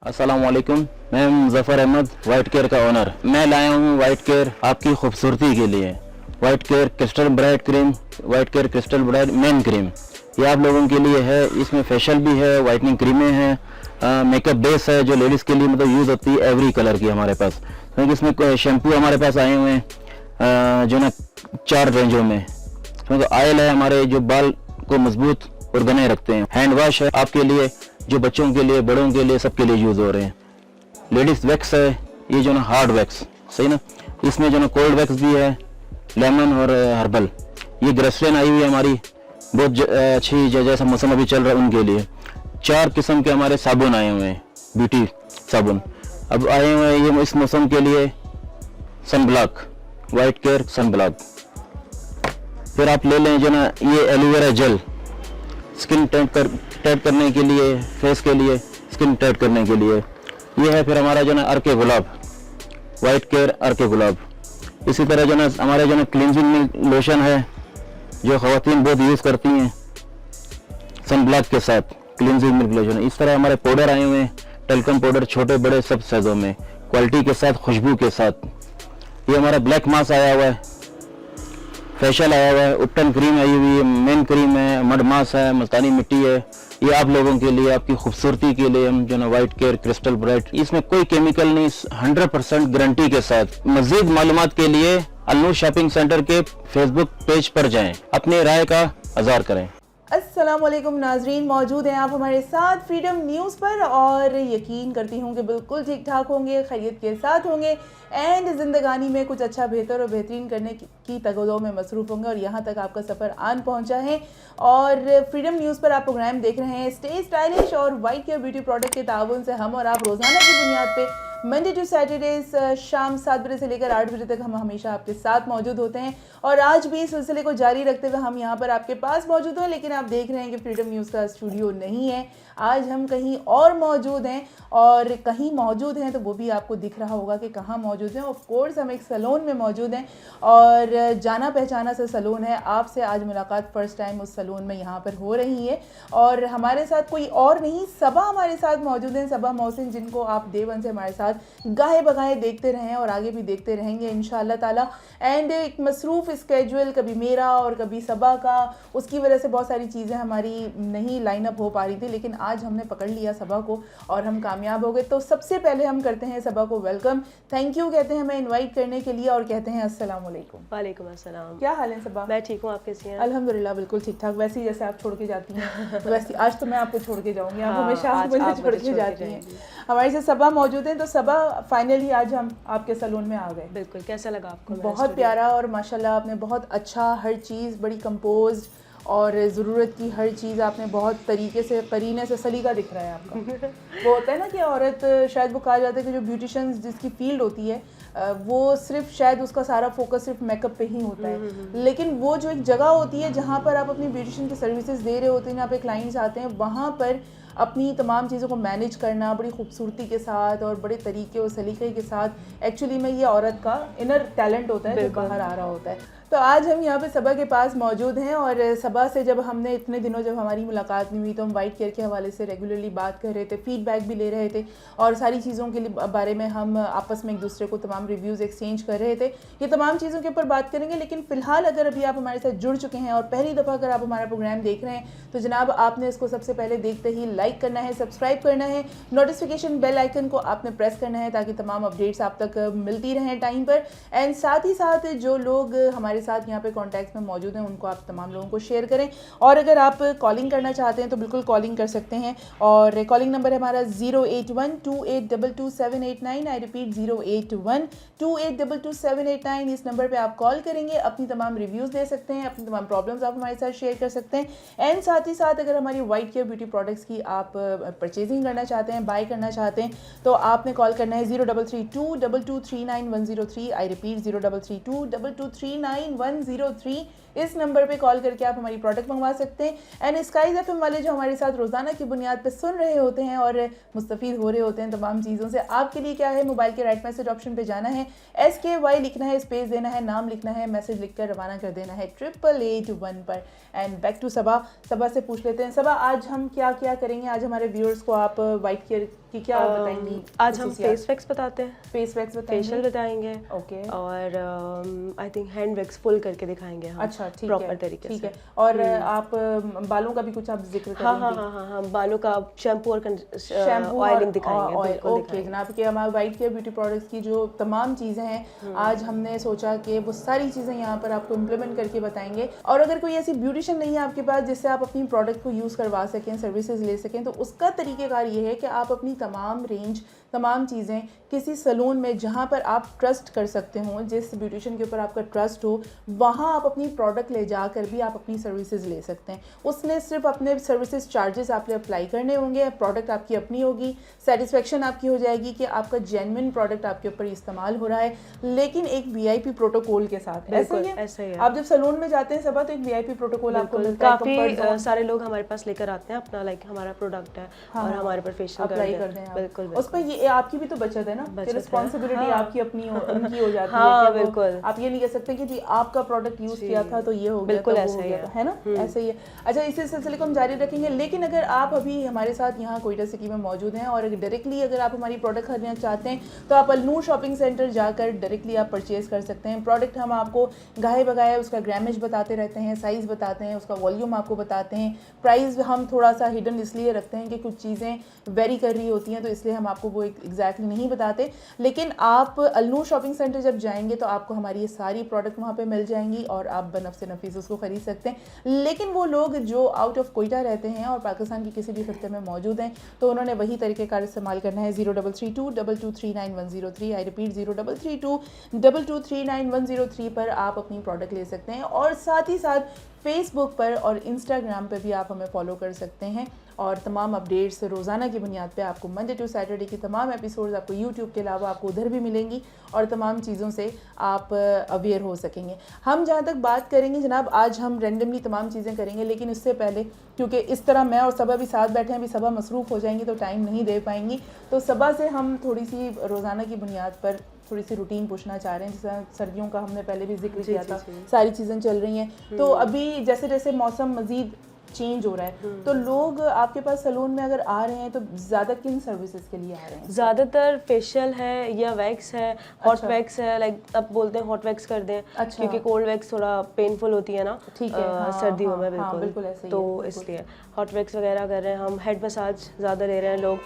अस्सलाम वालेकुम। मैं मुज़फ़्फ़र अहमद, वाइट केयर का ओनर। मैं लाया हूँ वाइट केयर आपकी खूबसूरती के लिए। White care crystal bright cream, white care crystal bright main cream, ये आप लोगों के लिए है। इसमें फेशियल भी है, वाइटनिंग क्रीमें हैं, मेकअप बेस है जो लेडीज़ के लिए मतलब यूज़ होती है एवरी कलर की हमारे पास। क्योंकि इसमें शैम्पू हमारे पास आए हुए हैं जो ना 4 रेंजों में। तो ऑयल है हमारे जो बाल को मजबूत और घने रखते हैं। हैंड वॉश है आपके लिए, जो बच्चों के लिए, बड़ों के लिए, सबके लिए यूज़ हो रहे हैं। लेडीज़ वैक्स है, ये जो ना हार्ड वैक्स, सही ना। इसमें जो ना कोल्ड वैक्स भी है, लेमन और हर्बल। ये ग्रेसलिन आई हुई है हमारी, बहुत अच्छी, जैसा मौसम अभी चल रहा है उनके लिए। 4 किस्म के हमारे साबुन आए हुए हैं, ब्यूटी साबुन अब आए हुए हैं ये इस मौसम के लिए। Sunblock, white care sunblock. फिर आप ले लें जो ना ये एलोवेरा जेल, स्किन टाइट करने के लिए, फेस के लिए, स्किन टाइट करने के लिए। ये है फिर हमारा जो ना अर्के गुलाब, वाइट केयर अर्के गुलाब। इसी तरह जो ना हमारे जो ना क्लींजिंग लोशन है जो ख़वातीन बहुत यूज़ करती हैं सन ब्लॉक के साथ, क्लींजिंग मिल्क लोशन। इस तरह हमारे पाउडर आए हुए हैं, टेल्कम पाउडर, छोटे बड़े सब साइज़ों में, क्वालिटी के साथ, खुशबू के साथ। ये हमारा ब्लैक मास्क आया हुआ है, फेशियल आया हुआ है, उपटन क्रीम आई हुई है, मेन क्रीम है, मड मास्क है, मुल्तानी मिट्टी है। ये आप लोगों के लिए, आपकी खूबसूरती के लिए हम जो ना वाइट केयर क्रिस्टल ब्राइट, इसमें कोई केमिकल नहीं, 100% गारंटी के साथ। मजीद मालूमात के लिए अलनूर शॉपिंग सेंटर के फेसबुक पेज पर जाएं, अपनी राय का इज़हार करें। अस्सलाम वालेकुम नाजरीन, मौजूद हैं आप हमारे साथ फ्रीडम न्यूज़ पर और यकीन करती हूँ कि बिल्कुल ठीक ठाक होंगे, खैरियत के साथ होंगे एंड ज़िंदगानी में कुछ अच्छा, बेहतर और बेहतरीन करने की तगदो में मसरूफ़ होंगे। और यहाँ तक आपका सफ़र आन पहुँचा है और फ्रीडम न्यूज़ पर आप प्रोग्राम देख रहे हैं। स्टे स्टाइलिश और वाइट केयर ब्यूटी प्रोडक्ट के ताउन से हम और आप रोज़ाना की बुनियाद पर मंडे टू सैटरडेज शाम 7 बजे से लेकर 8 बजे तक हम हमेशा आपके साथ मौजूद होते हैं। और आज भी इस सिलसिले को जारी रखते हुए हम यहाँ पर आपके पास मौजूद हैं, लेकिन आप देख रहे हैं कि फ्रीडम न्यूज़ का स्टूडियो नहीं है। आज हम कहीं और मौजूद हैं, और कहीं मौजूद हैं तो वो भी आपको दिख रहा होगा कि कहाँ मौजूद हैं। ऑफ कोर्स हम एक सैलून में मौजूद हैं और जाना पहचाना सा सैलून है। आपसे आज मुलाकात फ़र्स्ट टाइम उस सैलून में यहाँ पर हो रही है और हमारे साथ कोई और नहीं, सबा हमारे साथ मौजूद हैं। सबा मोहसिन, जिनको आप देवन से हमारे साथ गाहे बगाहे देखते रहे हैं और आगे भी देखते रहेंगे इंशाअल्लाह ताला। एंड एक मसरूफ़ स्केड्यूल, कभी मेरा और कभी सबा का, उसकी वजह से बहुत सारी चीज़ें हमारी नहीं लाइन अप हो पा रही थी, लेकिन आज हमने पकड़ लिया सबा को और हम कामयाब हो गए। तो सबसे पहले हम करते हैं सबा को वेलकम, थैंक यू कहते हैं हमें इनवाइट करने के लिए और कहते हैं अस्सलाम वालेकुम। वालेकुम अस्सलाम। क्या हाल है सबा? मैं ठीक हूँ, आप कैसी हैं? अल्हम्दुलिल्लाह बिल्कुल ठीक ठाक। वैसे ही जैसे आप छोड़ के जाती हैं वैसे आज तो मैं आपको छोड़ के जाऊंगी। आप हमेशा आज मुझे आप छोड़ मुझे के जाती हैं। हमारे साथ सबा मौजूद हैं। तो सबा, फाइनली आज हम आपके सैलून में आ गए। बिल्कुल, कैसा लगा आपको? बहुत प्यारा और माशाल्लाह आपने बहुत अच्छा, हर चीज़ बड़ी कंपोज्ड और ज़रूरत की हर चीज़ आपने बहुत तरीके से, करीने से, सलीका दिख रहा है आपका। वो होता है ना कि औरत, शायद वो कहा जाता है कि जो ब्यूटिशियंस जिसकी फील्ड होती है वो सिर्फ शायद उसका सारा फोकस सिर्फ मेकअप पे ही होता है, लेकिन वो जो एक जगह होती है जहाँ पर आप अपनी ब्यूटिशियन की सर्विसेज दे रहे होते हैं, यहाँ पे क्लाइंट्स आते हैं, वहाँ पर अपनी तमाम चीज़ों को मैनेज करना बड़ी खूबसूरती के साथ और बड़े तरीके और सलीके के साथ, एक्चुअली में ये औरत का इनर टैलेंट होता है जो बाहर आ रहा होता है। तो आज हम यहाँ पे सबा के पास मौजूद हैं और सबा से जब हमने इतने दिनों जब हमारी मुलाकात नहीं हुई तो हम वाइट केयर के हवाले से रेगुलरली बात कर रहे थे, फीडबैक भी ले रहे थे और सारी चीज़ों के लिए बारे में हम आपस में एक दूसरे को तमाम रिव्यूज़ एक्सचेंज कर रहे थे। ये तमाम चीज़ों के ऊपर बात करेंगे, लेकिन फ़िलहाल अगर अभी आप हमारे साथ जुड़ चुके हैं और पहली दफ़ा अगर आप हमारा प्रोग्राम देख रहे हैं तो जनाब आपने इसको सबसे पहले देखते ही लाइक करना है, सब्सक्राइब करना है, नोटिफिकेशन बेल आइकन को आपने प्रेस करना है ताकि तमाम अपडेट्स आप तक मिलती रहें टाइम पर। एंड साथ ही साथ जो लोग हमारे साथ यहाँ पे कॉन्टैक्ट में मौजूद हैं उनको आप तमाम लोगों को शेयर करें। और अगर आप कॉलिंग करना चाहते हैं तो बिल्कुल कॉलिंग कर सकते हैं और कॉलिंग नंबर है हमारा 08128222789। I repeat 08128222789। इस नंबर पे आप कॉल करेंगे, अपनी तमाम रिव्यूज़ दे सकते हैं, अपनी तमाम प्रॉब्लम्स आप हमारे साथ शेयर कर सकते हैं। एंड साथ ही साथ अगर हमारी वाइट केयर ब्यूटी प्रोडक्ट्स की आप परचेजिंग करना चाहते हैं, बाय करना चाहते हैं तो आपने कॉल करना है 0332239103। I repeat 0332239103। इस नंबर पे कॉल करके आप हमारी प्रोडक्ट मंगवा सकते हैं। एंड स्काइज एफएम वाले जो हमारे साथ रोजाना की बुनियाद पे सुन रहे होते हैं और मुस्तफीद हो रहे होते हैं तमाम चीज़ों से, आपके लिए क्या है, मोबाइल के राइट मैसेज ऑप्शन पे जाना है, SKY लिखना है, स्पेस देना है, नाम लिखना है, मैसेज लिखकर रवाना कर देना है 8881 पर। एंड बैक टू सबा से पूछ लेते हैं, सबा आज हम क्या क्या करेंगे, आज हमारे व्यूअर्स को आप वाइट केयर की क्या बताएंगी? आज हम फेस वैक्स बताते हैं, फेस वैक्स बताएंगे, फेशियल बताएंगे, ओके, और I think hand wax full करके दिखाएंगे हम। अच्छा ठीक प्रॉपर है, तरीके ठीक से। है। और आप बालों का भी कुछ आप जिक्र हाँ करेंगे? हाँ, बालों का शैम्पू और शैम्पू ऑयलिंग दिखाएंगे, ऑयल, बिल्कुल ओके दिखाएंगे। जनाब कि हमारे वाइट केयर ब्यूटी प्रोडक्ट्स की जो तमाम चीज़ें हैं आज हमने सोचा कि वो सारी चीज़ें यहाँ पर आपको इम्प्लीमेंट करके बताएंगे। और अगर कोई ऐसी ब्यूटिशियन नहीं है आपके पास जिससे आप अपनी प्रोडक्ट को यूज़ करवा सकें, सर्विसेज ले सकें, तो उसका तरीक़ेकार ये है कि आप अपनी तमाम रेंज, तमाम चीज़ें किसी सलून में जहाँ पर आप ट्रस्ट कर सकते हो, जिस ब्यूटिशियन के ऊपर आपका ट्रस्ट हो, वहाँ आप अपनी प्रोडक्ट ले जाकर भी आप अपनी सर्विसेज ले सकते हैं। उसने सिर्फ अपने सर्विसेज चार्जेस आपने अप्लाई करने होंगे, प्रोडक्ट आपकी अपनी होगी, सेटिस्फेक्शन आपकी हो जाएगी कि आपका जेन्युइन प्रोडक्ट आपके ऊपर इस्तेमाल हो रहा है, लेकिन एक VIP प्रोटोकॉल के साथ। ऐसा ही है, आप जब सलून में जाते हैं सब तो एक VIP प्रोटोकॉल आपको मिलता है, काफी सारे लोग हमारे पास लेकर आते हैं अपना, लाइक हमारा प्रोडक्ट है और हमारे पर फेशियल अप्लाई कर दें। बिल्कुल, उसमें ये आपकी भी तो बचत है ना, कि रिस्पॉन्सिबिलिटी आपकी अपनी उनकी हो जाती हाँ, है। बिल्कुल। आप ये नहीं कह सकते कि जी आपका प्रोडक्ट यूज किया था तो ये हो गया, बिल्कुल तो ऐसा ही है ना, ऐसे ही है। अच्छा, इसी सिलसिले को हम जारी रखेंगे, लेकिन अगर आप अभी हमारे साथ यहाँ कोयटा सिटी में मौजूद हैं और डायरेक्टली अगर आप हमारी प्रोडक्ट खरीदना चाहते हैं तो आप अलनूर शॉपिंग सेंटर जाकर डायरेक्टली आप परचेज कर सकते हैं। प्रोडक्ट हम आपको गाहे बगाए उसका ग्रामेज बताते रहते हैं, साइज़ बताते हैं, उसका वॉल्यूम आपको बताते हैं, प्राइस हम थोड़ा सा हिडन इसलिए रखते हैं कि कुछ चीज़ें वेरी कर रही होती हैं, तो इसलिए हम आपको वो एग्जैक्टली नहीं बताते। लेकिन आप अलनूर शॉपिंग सेंटर जब जाएंगे तो आपको हमारी ये सारी प्रोडक्ट वहाँ पे मिल जाएंगी और आप बनफ़ नफीस उसको ख़रीद सकते हैं। लेकिन वो लोग जो आउट ऑफ कोयटा रहते हैं और पाकिस्तान के किसी भी खत्ते में मौजूद हैं तो उन्होंने वही तरीक़ेकार इस्तेमाल करना है। 0332239103, आई रिपीट 0332239103 पर आप अपनी प्रोडक्ट ले सकते हैं। और साथ ही साथ फेसबुक पर और इंस्टाग्राम पर भी आप हमें फॉलो कर सकते हैं और तमाम अपडेट्स रोज़ाना की बुनियाद पे आपको मंडे टू सैटरडे की तमाम एपिसोड्स आपको यूट्यूब के अलावा आपको उधर भी मिलेंगी और तमाम चीज़ों से आप अवेयर हो सकेंगे। हम जहाँ तक बात करेंगे जनाब, आज हम रैंडमली तमाम चीज़ें करेंगे, लेकिन इससे पहले क्योंकि इस तरह मैं और सबा भी साथ बैठे हैं, अभी सबा मसरूफ़ हो जाएंगी तो टाइम नहीं दे पाएंगी, तो सबा से हम थोड़ी सी रोज़ाना की बुनियाद पर थोड़ी सी रूटीन पूछना चाह रहे हैं। जैसे सर्दियों का हमने पहले भी जिक्र किया था, सारी चीज़ें चल रही हैं, तो अभी जैसे जैसे मौसम मज़ीद चेंज हो रहा है तो लोग आपके पास सलून में अगर आ रहे हैं तो ज़्यादा किन सर्विसेज के लिए आ रहे हैं? ज़्यादातर फेशियल है या वैक्स है, हॉट वैक्स है, लाइक अब बोलते हैं हॉट वैक्स कर दें, क्योंकि कोल्ड वैक्स थोड़ा पेनफुल होती है ना, ठीक है, सर्दियों में बिल्कुल ऐसे ही तो है, इसलिए हॉट वैक्स वगैरह कर रहे हैं हम। हेड मसाज ज़्यादा ले रहे हैं लोग,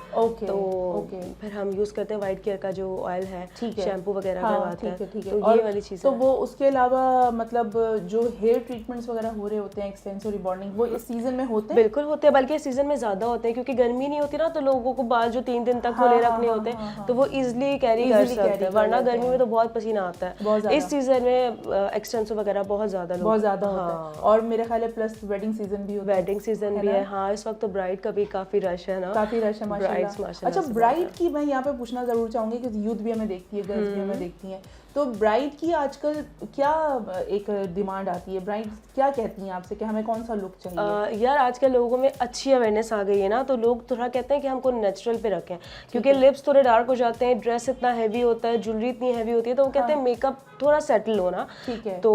तो फिर हम यूज़ करते हैं वाइट केयर का जो ऑयल है, शैम्पू वगैरह करवाते हैं, तो ये वाली चीज़। तो वो उसके अलावा मतलब जो हेयर ट्रीटमेंट्स वगैरह हो रहे होते हैं, एक्सटेंसिव रिबॉन्डिंग, वो इस सीजन में होते हैं? बिल्कुल होते हैं, बल्कि इस सीजन में ज़्यादा होते हैं क्योंकि गर्मी नहीं होती ना, तो लोगों को बाल जो 3 दिन तक खुले रखने होते हैं तो वो इजीली कैरी कर सकते हैं, वरना गर्मी में तो बहुत पसीना आता है। इस सीजन में एक्सटेंसिव वगैरह बहुत ज़्यादा होता है और मेरे ख्याल है प्लस वेडिंग सीजन भी होता है। वेडिंग सीजन भी है, हाँ इस वक्त तो ब्राइड का भी काफ़ी रश है ना, काफ़ी रश है माशाल्लाह। अच्छा, ब्राइड की मैं यहाँ पे पूछना ज़रूर चाहूँगी कि यूथ भी हमें देखती है, गर्ल्स भी हमें देखती हैं, तो ब्राइड की आजकल क्या एक डिमांड आती है, ब्राइड क्या कहती हैं आपसे कि हमें कौन सा लुक चाहिए? यार आजकल लोगों में अच्छी अवेयरनेस आ गई है ना, तो लोग थोड़ा कहते हैं कि हमको नेचुरल पे रखें, क्योंकि लिप्स थोड़े डार्क हो जाते हैं, ड्रेस इतना हैवी होता है, ज्वेलरी इतनी हैवी होती है, तो वो कहते हैं मेकअप थोड़ा सेटल हो ना। ठीक है, तो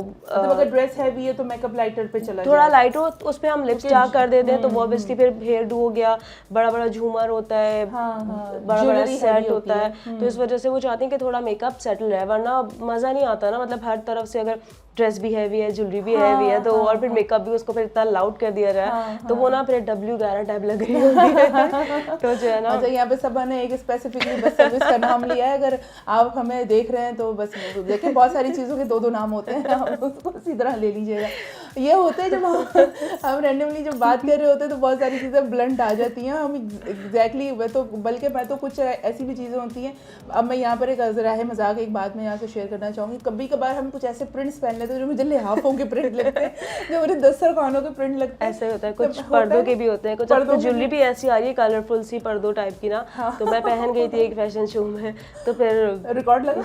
मतलब अगर ड्रेस हैवी है तो मेकअप लाइटर पे चला थोड़ा लाइट हो, उस पे हम लिप्स डार्क कर देते हैं, तो वो ऑब्वियसली फिर हेयर डू हो गया, बड़ा बड़ा झूमर होता है, बड़ा बड़ा सेट होता है, तो इस वजह से वो चाहते हैं कि थोड़ा मेकअप सेटल रहे, वरना मजा नहीं आता ना, मतलब हर तरफ से अगर ड्रेस भी हैवी है, ज्वेलरी भी हैवी है, तो और फिर मेकअप भी उसको फिर इतना लाउड कर दिया जाए तो वो ना फिर W11 टाइप लग रही होती है तो जो है ना। अच्छा, यहाँ पे सबा ने एक स्पेसिफिकली बस सर्विस का नाम लिया है, अगर आप हमें देख रहे हैं तो बस देखिए बहुत सारी चीज़ों के 2-2 नाम होते हैं, आप उसको इसी तरह ले लीजिएगा। ये होता है जब हम रैंडमली जब बात कर रहे होते हैं तो बहुत सारी चीज़ें ब्लंट आ जाती हैं, हम एग्जैक्टली मैं तो कुछ ऐसी भी चीज़ें होती हैं। अब मैं यहाँ पर एक ज़रा है मजाक एक बात मैं यहाँ से शेयर करना चाहूँगी, कभी कभार हम कुछ ऐसे प्रिंट्स पहन लेते हैं जो मुझे लिहाफों के प्रिंट लगते हैं, जो मुझे दस्तरखानों के प्रिंट लगते हैं। ऐसे होता है, कुछ पर्दों के भी होते हैं, कुछ अब तो ज्वेलरी भी ऐसी आ रही है कलरफुल सी पर्दों टाइप की ना, तो मैं पहन गई थी एक फैशन शो में, तो फिर रिकॉर्ड लगा।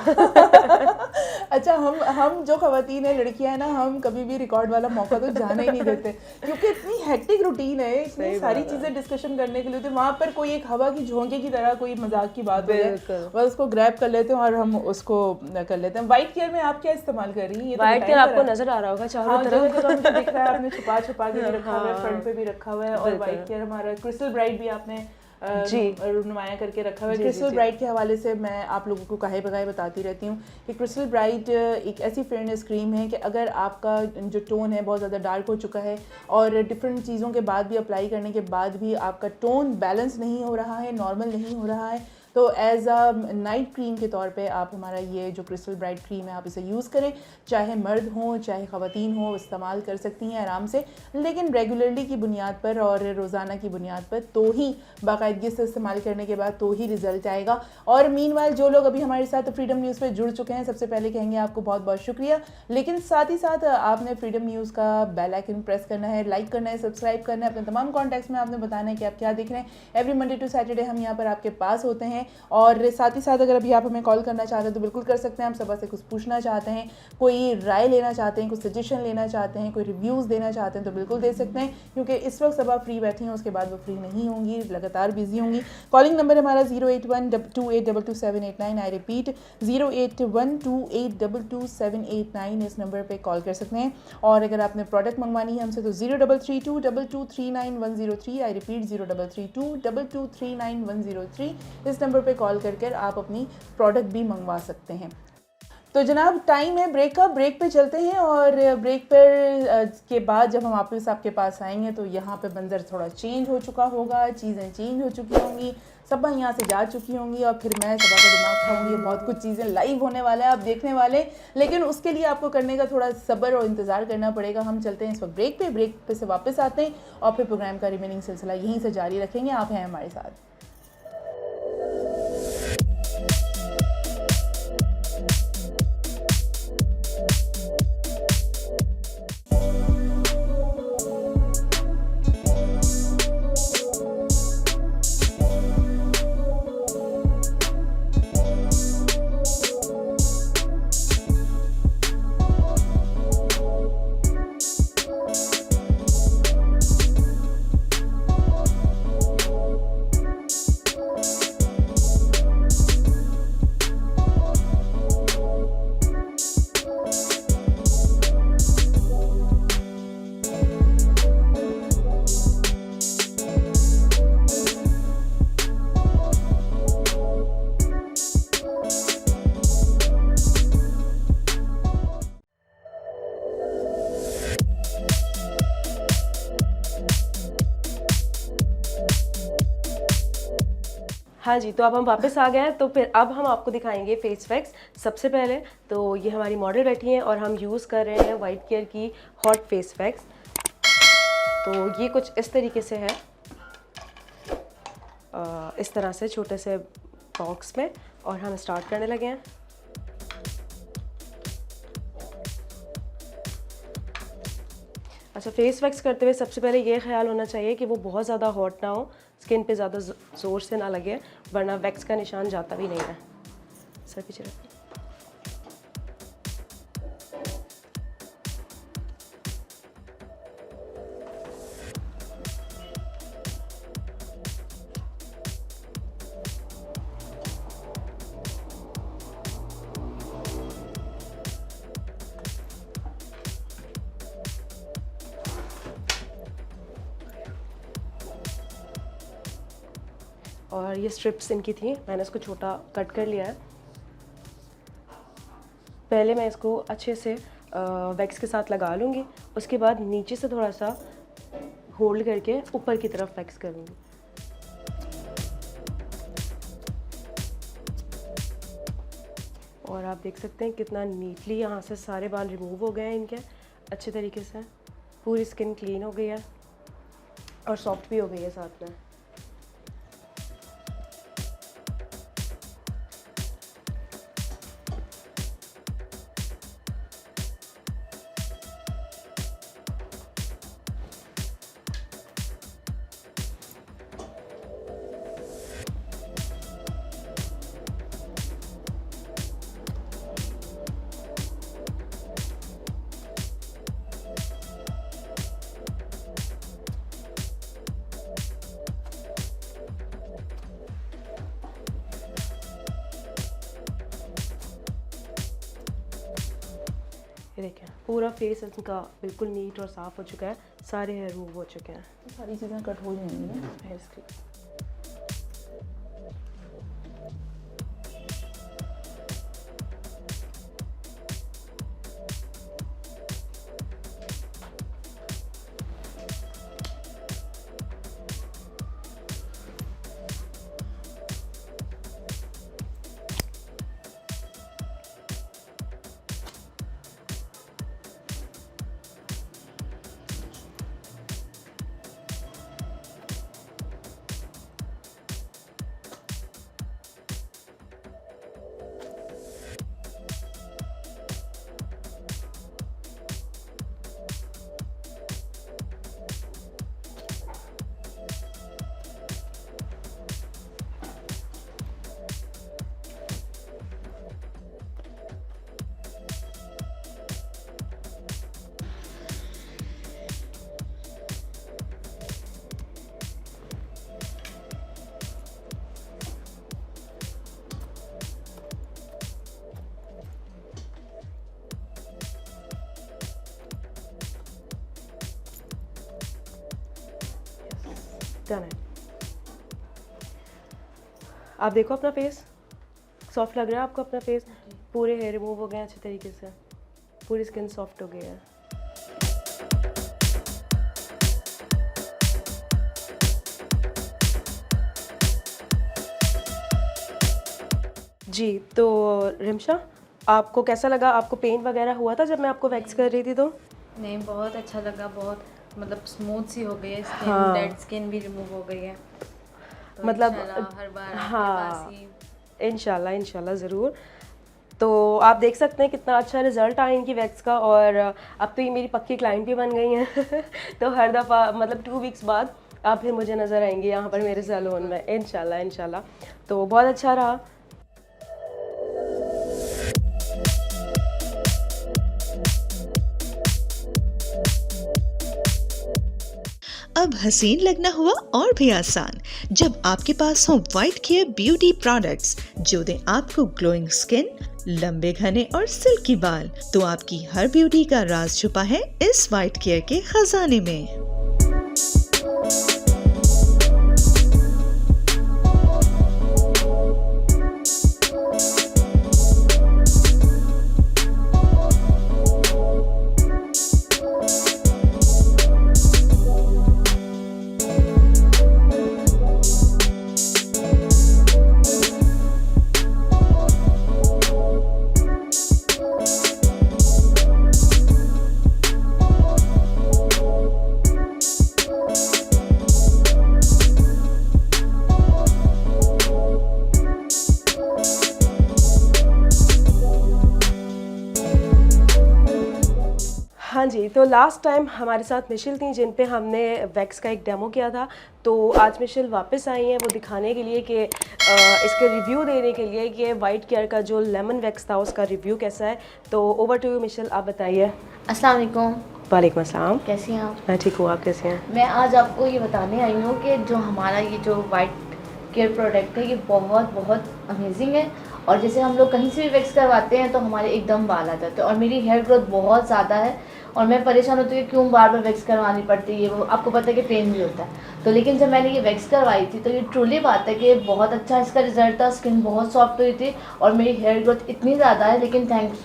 अच्छा, हम जो खवातीन है, लड़कियां हैं ना, हम कभी भी रिकॉर्ड वाला मौका तो जाने ही नहीं देते, क्योंकि इतनी हेक्टिक रूटीन है, इतनी सारी चीजें डिस्कशन करने के लिए होती है। वहाँ पर कोई एक हवा की झोंके की तरह कोई मजाक की बात हो जाए, बस उसको ग्रैब कर लेते हैं और हम उसको कर लेते हैं। व्हाइट केयर में आप क्या इस्तेमाल कर रही हैं? व्हाइट केयर आपको नजर आ रहा होगा चारों तरफ, तो मुझे दिख रहा है आपने छुपा के भी रखा हुआ है, फ्रंट पे भी रखा हुआ है, और व्हाइट केयर हमारा क्रिस्टल ब्राइट भी आपने जी नुमाया करके रखा हुआ है। क्रिस्टल ब्राइट के हवाले से मैं आप लोगों को काहे बगाए बताती रहती हूँ कि क्रिस्टल ब्राइट एक ऐसी फेयरनेस क्रीम है कि अगर आपका जो टोन है बहुत ज़्यादा डार्क हो चुका है और डिफरेंट चीज़ों के बाद भी अप्लाई करने के बाद भी आपका टोन बैलेंस नहीं हो रहा है, नॉर्मल नहीं हो रहा है, तो एज अ नाइट क्रीम के तौर पे आप हमारा ये जो क्रिस्टल ब्राइट क्रीम है आप इसे यूज़ करें, चाहे मर्द हों चाहे ख़वातीन हो, इस्तेमाल कर सकती हैं आराम से, लेकिन रेगुलरली की बुनियाद पर और रोज़ाना की बुनियाद पर तो ही, बाकायदगी से इस्तेमाल करने के बाद तो ही रिजल्ट आएगा। और मीनवाइल जो लोग अभी हमारे साथ फ्रीडम न्यूज़ पे जुड़ चुके हैं, सबसे पहले कहेंगे आपको बहुत बहुत शुक्रिया, लेकिन साथ ही साथ आपने फ्रीडम न्यूज़ का बेल आइकन प्रेस करना है, लाइक करना है, सब्सक्राइब करना है, अपने तमाम कॉन्टैक्ट्स में आपने बताना है कि आप क्या देख रहे हैं। एवरी मंडे टू सैटरडे हम यहाँ पर आपके पास होते हैं, और साथ ही साथ अगर अभी आप हमें कॉल करना चाहते हैं तो बिल्कुल कर सकते हैं। हम सबा से कुछ पूछना चाहते हैं, कोई राय लेना चाहते हैं, कुछ सजेशन लेना चाहते हैं, कोई रिव्यूज़ देना चाहते हैं तो बिल्कुल दे सकते हैं, क्योंकि इस वक्त सबा फ्री बैठी हैं, उसके बाद वो फ्री नहीं होंगी, लगातार बिजी होंगी। कॉलिंग नंबर हमारा 08128227889, आई रिपीट 08128227889, इस नंबर पर कॉल कर सकते हैं। और अगर आपने प्रोडक्ट मंगवानी है हमसे तो 03322239 आई रिपीट 03322239 इस नंबर पे कॉल कर आप अपनी प्रोडक्ट भी मंगवा सकते हैं। तो जनाब टाइम है ब्रेक का, ब्रेक पे चलते हैं, और ब्रेक पर के बाद जब हम वापस आपके पास आएंगे तो यहाँ पे मंजर थोड़ा चेंज हो चुका होगा, चीज़ें चेंज हो चुकी होंगी, सबा यहाँ से जा चुकी होंगी, और फिर मैं सबा का दिमाग खाऊंगी, बहुत कुछ चीज़ें लाइव होने वाला है आप देखने वाले, लेकिन उसके लिए आपको करने का थोड़ा सब्र और इंतज़ार करना पड़ेगा। हम चलते हैं इस वक्त ब्रेक पे से वापस आते हैं और फिर प्रोग्राम का रिमेनिंग सिलसिला यहीं से जारी रखेंगे। आप हैं हमारे साथ। हाँ जी, तो अब हम वापस आ गए हैं, तो फिर अब हम आपको दिखाएंगे फेस पैक्स। सबसे पहले तो ये हमारी मॉडल बैठी हैं और हम यूज़ कर रहे हैं वाइट केयर की हॉट फेस पैक्स। तो ये कुछ इस तरीके से है, इस तरह से छोटे से बॉक्स में, और हम स्टार्ट करने लगे हैं। अच्छा, फेस वैक्स करते हुए सबसे पहले ये ख्याल होना चाहिए कि वो बहुत ज़्यादा हॉट ना हो, स्किन पे ज़्यादा ज़ोर से ना लगे, वरना वैक्स का निशान जाता भी नहीं है। सर पीछे रखिए। और ये स्ट्रिप्स इनकी थी, मैंने इसको छोटा कट कर लिया है। पहले मैं इसको अच्छे से वैक्स के साथ लगा लूँगी, उसके बाद नीचे से थोड़ा सा होल्ड करके ऊपर की तरफ वैक्स करूँगी। और आप देख सकते हैं कितना नीटली यहाँ से सारे बाल रिमूव हो गए हैं इनके अच्छे तरीके से। पूरी स्किन क्लीन हो गई है और सॉफ्ट भी हो गई है साथ में। ये देखें पूरा फेस इनका बिल्कुल नीट और साफ़ हो चुका है, सारे हेयर रिमूव हो चुके हैं। सारी चीज़ें कट हो जाएंगी ना। हेयर स्क्रीन डन है। आप देखो अपना फेस सॉफ्ट लग रहा है आपको? अपना फेस पूरे हेयर रिमूव हो गए हैं अच्छे तरीके से, पूरी स्किन सॉफ्ट हो गई है। जी तो रिमशा, आपको कैसा लगा? आपको पेन वगैरह हुआ था जब मैं आपको वैक्स कर रही थी? तो नहीं, बहुत अच्छा लगा, बहुत मतलब स्मूथ सी हो गई है स्किन, हाँ। डेड स्किन भी रिमूव हो गई है। तो मतलब इंशाल्लाह हर बार आपके हाँ, पास ही इंशाल्लाह इंशाल्लाह ज़रूर। तो आप देख सकते हैं कितना अच्छा रिज़ल्ट आया इनकी वैक्स का, और अब तो ये मेरी पक्की क्लाइंट भी बन गई हैं तो हर दफ़ा मतलब 2 वीक्स बाद आप फिर मुझे नज़र आएंगे यहाँ पर मेरे सैलून में, इंशाल्लाह इंशाल्लाह। तो बहुत अच्छा रहा। अब हसीन लगना हुआ और भी आसान जब आपके पास हो वाइट केयर ब्यूटी प्रोडक्ट्स जो दें आपको ग्लोइंग स्किन, लंबे घने और सिल्की बाल। तो आपकी हर ब्यूटी का राज छुपा है इस वाइट केयर के खजाने में। हाँ जी, तो लास्ट टाइम हमारे साथ मिशेल थी जिन पे हमने वैक्स का एक डेमो किया था। तो आज मिशेल वापस आई हैं वो दिखाने के लिए कि इसके रिव्यू देने के लिए कि वाइट केयर का जो लेमन वैक्स था उसका रिव्यू कैसा है। तो ओवर टू यू मिशेल, आप बताइए। अस्सलाम वालेकुम, वालेकुम अस्सलाम। कैसी हैं आप? मैं ठीक हूँ, आप कैसे हैं? मैं आज आपको ये बताने आई हूँ कि जो हमारा ये जो वाइट केयर प्रोडक्ट है ये बहुत बहुत अमेजिंग है। और जैसे हम लोग कहीं से भी वैक्स करवाते हैं तो हमारे एकदम बाल आ जाते हैं, और मेरी हेयर ग्रोथ बहुत ज़्यादा है और मैं परेशान होती हूँ कि क्यों बार बार वैक्स करवानी पड़ती है। वो आपको पता है कि पेन भी होता है। तो लेकिन जब मैंने ये वैक्स करवाई थी तो ये ट्रूली बात है कि बहुत अच्छा इसका रिजल्ट था। स्किन बहुत सॉफ्ट हुई थी और मेरी हेयर ग्रोथ इतनी ज़्यादा है, लेकिन थैंक्स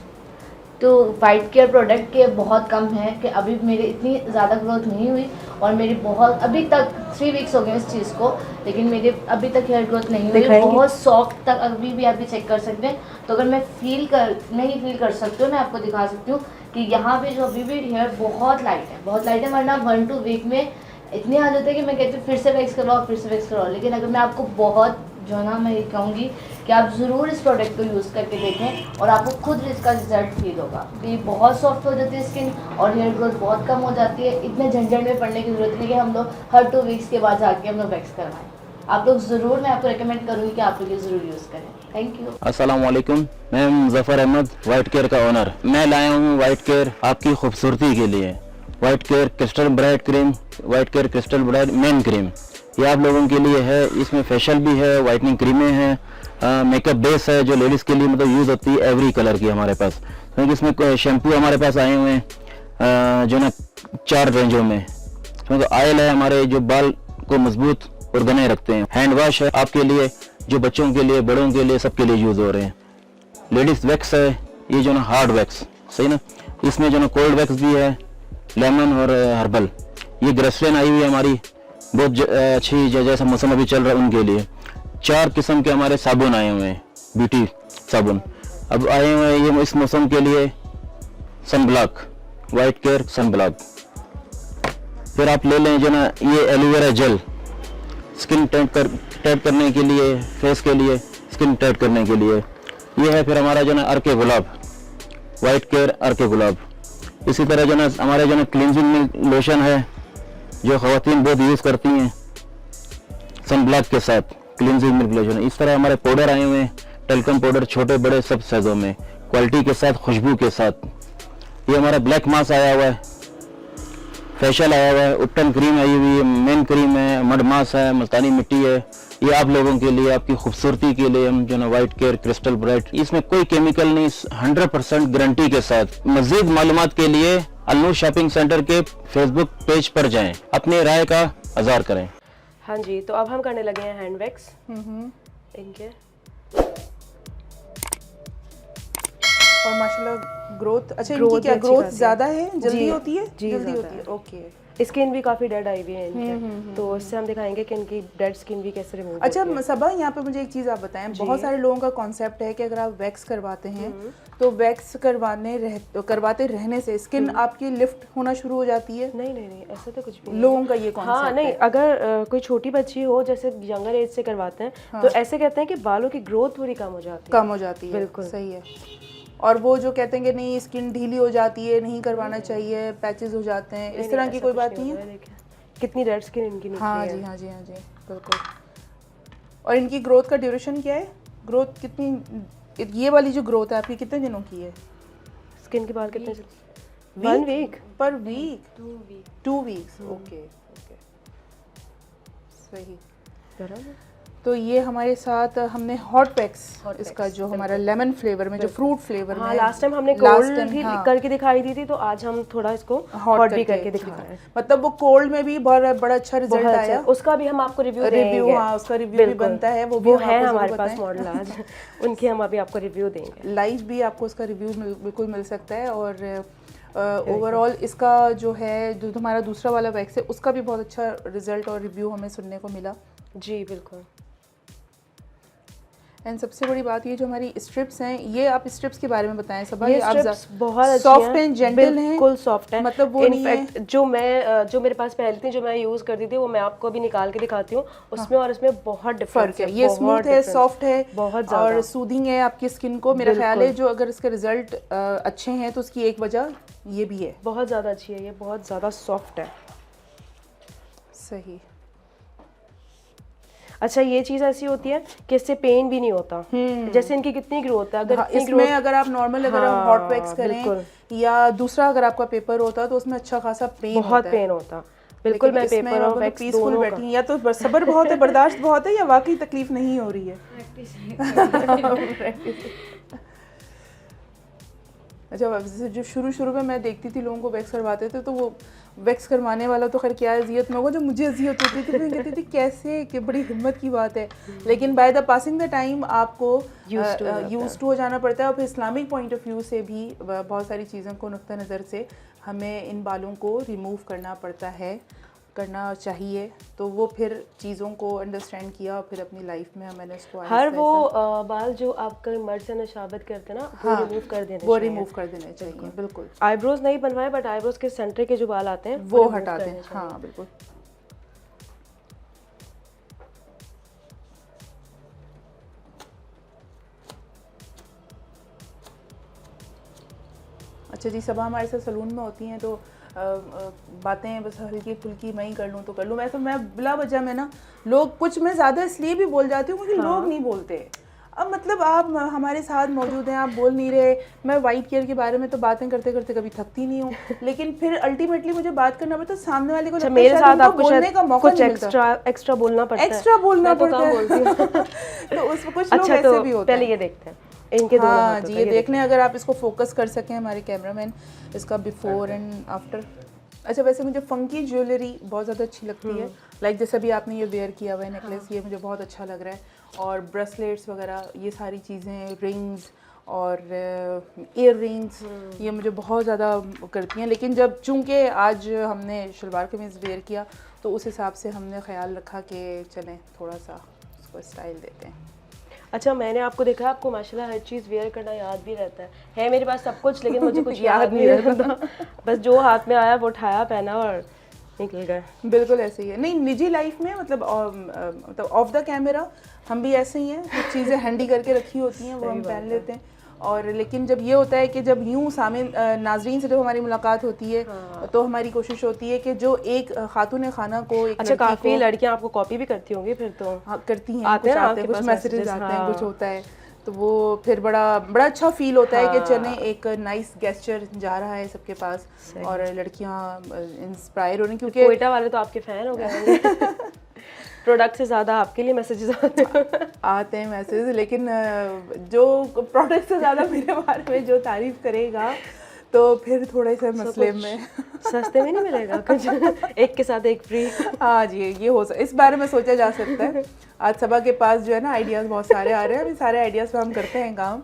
तो वाइट केयर प्रोडक्ट के बहुत कम है कि अभी मेरी इतनी ज़्यादा ग्रोथ नहीं हुई। और मेरी बहुत अभी तक 3 वीक्स हो गए इस चीज़ को, लेकिन मेरे अभी तक हेयर ग्रोथ नहीं हुई। बहुत सॉफ्ट तक अभी भी आप भी चेक कर सकते हैं। तो अगर मैं नहीं फील कर सकती हूँ, मैं आपको दिखा सकती हूँ कि यहाँ पे जो अभी भी हेयर बहुत लाइट है, बहुत लाइट है, वरना 1-2 वीक में इतनी आ जाती है कि मैं कहती हूँ फिर से वैक्स करवाओ, फिर से वैक्स करवाओ। लेकिन अगर मैं आपको बहुत जो है ना, मैं ये कहूँगी कि आप ज़रूर इस प्रोडक्ट को यूज़ करके देखें और आपको खुद इसका रिजल्ट फील होगा। ये बहुत सॉफ्ट हो जाती है स्किन और हेयर ग्रोथ बहुत कम हो जाती है। इतने झंझट में पड़ने की ज़रूरत नहीं कि हम लोग हर 2 वीक्स के बाद जाके हम लोग वैक्स करवाएं। आप लोग ज़रूर, मैं आपको रिकमेंड करूँगी कि आप लोग ये ज़रूर यूज़ करें। Thank you. अस्सलाम वालेकुम, मैं हूं मुज़फ़्फ़र अहमद, वाइट केयर का ओनर। मैं लाया हूं वाइट केयर आपकी खूबसूरती के लिए। White care crystal bright cream, white care crystal bright main cream, ये आप लोगों के लिए है। इसमें फेशियल भी है, वाइटनिंग क्रीमें हैं, मेकअप बेस है जो लेडीज़ के लिए मतलब यूज़ होती है एवरी कलर की हमारे पास। क्योंकि इसमें शैम्पू हमारे पास आए हुए हैं जो ना 4 रेंजों में। इसमें तो ऑयल है हमारे जो बाल को मजबूत और घने रखते हैं। हैंड वॉश है आपके लिए, जो बच्चों के लिए, बड़ों के लिए, सबके लिए यूज़ हो रहे हैं। लेडीज़ वैक्स है, ये जो ना हार्ड वैक्स, सही ना। इसमें जो ना कोल्ड वैक्स भी है, लेमन और हर्बल। ये ग्रेसलिन आई हुई है हमारी, बहुत अच्छी, जैसा मौसम अभी चल रहा है उनके लिए। 4 किस्म के हमारे साबुन आए हुए हैं, ब्यूटी साबुन अब आए हुए हैं ये इस मौसम के लिए। Sunblock, white care sunblock. फिर आप ले लें जो ना ये एलोवेरा जेल, स्किन टाइट करने के लिए, फेस के लिए, स्किन टाइट करने के लिए। ये है फिर हमारा जो ना अर्के गुलाब, वाइट केयर अर्के गुलाब। इसी तरह जो ना हमारे जो ना क्लींजिंग लोशन है जो ख़वातीन बहुत यूज़ करती हैं सन ब्लॉक के साथ, क्लींजिंग मिल्क लोशन। इस तरह हमारे पाउडर आए हुए हैं, टेल्कम पाउडर, छोटे बड़े सब साइज़ों में, क्वालिटी के साथ, खुशबू के साथ। ये हमारा ब्लैक मास्क आया हुआ है, फेशियल आया हुआ है, उपटन क्रीम आई हुई है, मेन क्रीम है, मड मास्क है, मुल्तानी मिट्टी है। ये आप लोगों के लिए, आपकी खूबसूरती के लिए हम जो ना वाइट केयर क्रिस्टल ब्राइट, इसमें कोई केमिकल नहीं, 100% गारंटी के साथ। मज़ीद मालूमात के लिए अलनूर शॉपिंग सेंटर के फेसबुक पेज पर जाएं, अपनी राय का इज़हार करें। हाँ जी, तो अब हम करने लगे हैं हैंड वैक्स इनके। और माशाल्लाह ग्रोथ, अच्छा Growth इनकी क्या भी अच्छी ग्रोथ खासी है। ज़्यादा है, जल्दी जी, होती है? जी, जल्दी ज़्यादा होती है, ओके। स्किन भी काफ़ी डेड आई हुई है इनके, तो इससे हम दिखाएंगे कि इनकी डेड स्किन भी कैसे रिमूव अच्छा होती है। सबा, यहाँ पे मुझे एक चीज़ आप बताएं, बहुत सारे लोगों का कॉन्सेप्ट है कि अगर आप वैक्स करवाते हैं तो वैक्स करवाते रहने से स्किन आपकी लिफ्ट होना शुरू हो जाती है। नहीं नहीं नहीं, ऐसा तो कुछ भी नहीं। लोगों का ये हाँ कॉन्सेप्ट नहीं, है। अगर कोई छोटी बच्ची हो, जैसे यंगर एज से करवाते हैं तो ऐसे कहते हैं कि बालों की ग्रोथ थोड़ी कम हो जाती है। कम हो जाती है, बिल्कुल सही है। और वो जो कहते हैं कि नहीं स्किन ढीली हो जाती है, नहीं करवाना चाहिए, पैचेस हो जाते हैं, इस तरह की कोई बात नहीं है। कितनी डेड स्किन इनकी निकली हाँ है। जी, हाँ जी, हाँ जी, बिल्कुल। और इनकी ग्रोथ का ड्यूरेशन क्या है? ग्रोथ कितनी, ये वाली जो ग्रोथ है आपकी कितने दिनों की है? स्किन के बाल कितने? 1 वीक पर वीक? 2 वीक्स, ओके ओके, सही। बराबर। तो ये हमारे साथ हमने हॉट पैक्स, इसका जो हमारा लेमन फ्लेवर में, जो फ्रूट फ्लेवर में, हाँ लास्ट टाइम हमने last कोल्ड time, भी हाँ, करके दिखाई दी थी, तो आज हम थोड़ा इसको हॉट भी करके दिखा रहे हैं। मतलब वो कोल्ड में भी बहुत बड़ा अच्छा रिजल्ट बहुत आया। अच्छा, उसका भी हम आपको रिव्यू देंगे। हाँ, उसका रिव्यू भी बनता है, वो भी है हमारे पास मॉडल आज उनके हम अभी आपको रिव्यू देंगे। लाइव भी आपको उसका रिव्यू बिल्कुल मिल सकता है। और ओवरऑल इसका जो है, जो हमारा दूसरा वाला वैक्स है, उसका भी बहुत अच्छा रिजल्ट और रिव्यू हमें सुनने को मिला। जी बिल्कुल। एंड सबसे बड़ी बात ये जो हमारी स्ट्रिप्स हैं, ये आप स्ट्रिप्स के बारे में बताएं सब। ये स्ट्रिप्स बहुत अच्छी सॉफ्ट एंड जेंटल हैं, बिल्कुल सॉफ्ट है, मतलब वो नहीं है। इनफैक्ट जो मेरे पास पहले थी, जो मैं यूज करती थी, वो मैं आपको अभी निकाल के दिखाती हूँ, उसमें और इसमें बहुत डिफरेंस फर्क है। ये स्मूथ है, सॉफ्ट है, बहुत और सूदिंग है आपकी स्किन को। मेरा ख्याल है जो अगर इसके रिजल्ट अच्छे हैं तो उसकी एक वजह ये भी है। बहुत ज़्यादा अच्छी है, ये बहुत ज़्यादा सॉफ्ट है। सही। अच्छा, ये चीज़ ऐसी होती है कि इससे पेन भी नहीं होता। जैसे इनकी कितनी ग्रोथ है, अगर हाँ, इसमें अगर आप नॉर्मल अगर आप हॉट वैक्स करें या दूसरा अगर आपका पेपर होता तो उसमें अच्छा खासा पेन होता है, बहुत पेन होता। बिल्कुल, मैं पेपर और वैक्स पीसफुल दोनों बैठी हूं। या तो सब्र बहुत है, बर्दाश्त बहुत है, या वाकई तकलीफ नहीं हो रही है। अच्छा, जो शुरू में मैं देखती थी लोगों को वैक्स करवाते थे, तो वो वैक्स करवाने वाला तो खैर क्या अजियत में होगा, जो मुझे अजियत होती थी, मैं कहती थी कैसे, कि बड़ी हिम्मत की बात है। लेकिन by the passing the time आपको यूज टू हो जाना पड़ता है। और फिर इस्लामिक पॉइंट ऑफ व्यू से भी बहुत सारी चीज़ों को नुक्ता नज़र से हमें इन बालों को रिमूव करना पड़ता है। करना चाहिए, तो वो फिर चीज़ों को अंडरस्टैंड किया और फिर अपनी लाइफ में मैंने उसको हर वो बाल जो आपका मर्द से नशाबत करते हैं ना, वो रिमूव कर देने वो चाहिए। रिमूव कर देने चाहिए, बिल्कुल। आईब्रोज नहीं बनवाए, बट आईब्रोज के सेंटर के जो बाल आते हैं वो remove हटा करने दें, चाहिए। हाँ बिल्कुल। अच्छा जी, सब हमारे साथ सलून में होती हैं तो बातें बस हल्की फुल्की मैं ही कर लूँ तो कर लूँ। वैसे मैं बिला वजह में ना, लोग कुछ मैं ज़्यादा इसलिए भी बोल जाती हूँ क्योंकि लोग नहीं बोलते। अब मतलब आप हमारे साथ मौजूद हैं, आप बोल नहीं रहे, मैं वाइट केयर के बारे में तो बातें करते करते कभी थकती नहीं हूँ, लेकिन फिर अल्टीमेटली मुझे बात करना पड़ता है सामने वाले को। अच्छा, मेरे साथ आपको बोलने का मौका कुछ नहीं मिलता, एक्स्ट्रा बोलना पड़ता है। एक्स्ट्रा बोलना पड़ता है। बोलती हूँ। तो उसमें कुछ लोग अच्छा, ऐसे तो भी होते हैं। पहले ये देखते हैं इनके दोनों हाँ हाथों जी, का, ये ये देख लें, अगर आप इसको फोकस कर सकें हमारे कैमरामैन, इसका बिफोर एंड आफ्टर। अच्छा, वैसे मुझे फंकी ज्वेलरी बहुत ज़्यादा अच्छी लगती है, लाइक जैसे अभी आपने ये वेयर किया हुआ है नेकलेस, ये मुझे बहुत अच्छा लग रहा है। और ब्रेसलेट्स वगैरह, ये सारी चीज़ें, रिंग्स और ईयर रिंग्स, ये मुझे बहुत ज़्यादा करती हैं। लेकिन जब चूँकि आज हमने शलवार कमीज़ वेयर किया तो उस हिसाब से हमने ख्याल रखा कि चलें थोड़ा सा उसको स्टाइल देते हैं। अच्छा, मैंने आपको देखा है, आपको माशाल्लाह हर चीज़ वेयर करना याद भी रहता है मेरे पास सब कुछ, लेकिन मुझे कुछ याद नहीं रहता। बस जो हाथ में आया वो उठाया, पहना और निकल गए। बिल्कुल ऐसे ही है। नहीं, निजी लाइफ में मतलब ऑफ द कैमरा हम भी ऐसे ही हैं, कुछ चीज़ें हैंडी करके रखी होती हैं वो हम पहन लेते हैं। और लेकिन जब ये होता है कि जब यूं सामने नाजरीन से जब हमारी मुलाकात होती है, तो हमारी कोशिश होती है कि जो एक खातून खाना को, एक अच्छा, लड़की काफ़ी को, लड़कियां आपको कॉपी भी करती होंगी फिर तो। हाँ करती हैं, आते कुछ हैं आते हैं, आपके कुछ पास मैसेजेस messages, आते हैं, हाँ। कुछ होता है, तो वो फिर बड़ा अच्छा फील होता है कि चलें एक नाइस गेस्चर जा रहा है सबके पास और लड़कियां इंस्पायर हो रही, क्योंकि कोयटा वाले तो आपके फैन हो गए होंगे। प्रोडक्ट से ज़्यादा आपके लिए मैसेजेस आते हैं मैसेज, लेकिन जो प्रोडक्ट से ज़्यादा मेरे बारे में जो तारीफ करेगा तो फिर थोड़े से मसले में सस्ते में नहीं मिलेगा कुछ, एक के साथ एक फ्री। हाँ जी, ये हो सकता, इस बारे में सोचा जा सकता है। आज सबा के पास जो है ना आइडियाज़ बहुत सारे आ रहे हैं, अभी सारे आइडियाज़ पे हम करते हैं काम,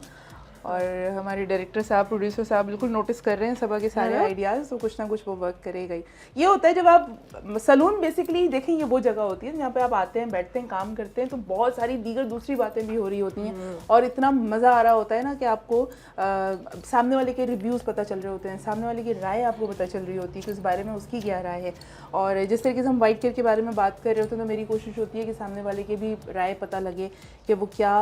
और हमारे डायरेक्टर साहब, प्रोड्यूसर साहब बिल्कुल नोटिस कर रहे हैं सबा के सारे आइडियाज़, तो कुछ ना कुछ वो वर्क करेगा ही। ये होता है जब आप सलून बेसिकली देखें, ये वो जगह होती है जहाँ पे आप आते हैं, बैठते हैं, काम करते हैं, तो बहुत सारी दीगर दूसरी बातें भी हो रही होती हैं और इतना मज़ा आ रहा होता है ना कि आपको सामने वाले के रिव्यूज़ पता चल रहे होते हैं, सामने वाले की राय आपको पता चल रही होती है कि उस बारे में उसकी क्या राय है। और जिस तरीके से हम वाइट केयर के बारे में बात कर रहे होते हैं तो मेरी कोशिश होती है कि सामने वाले के भी राय पता लगे कि वो क्या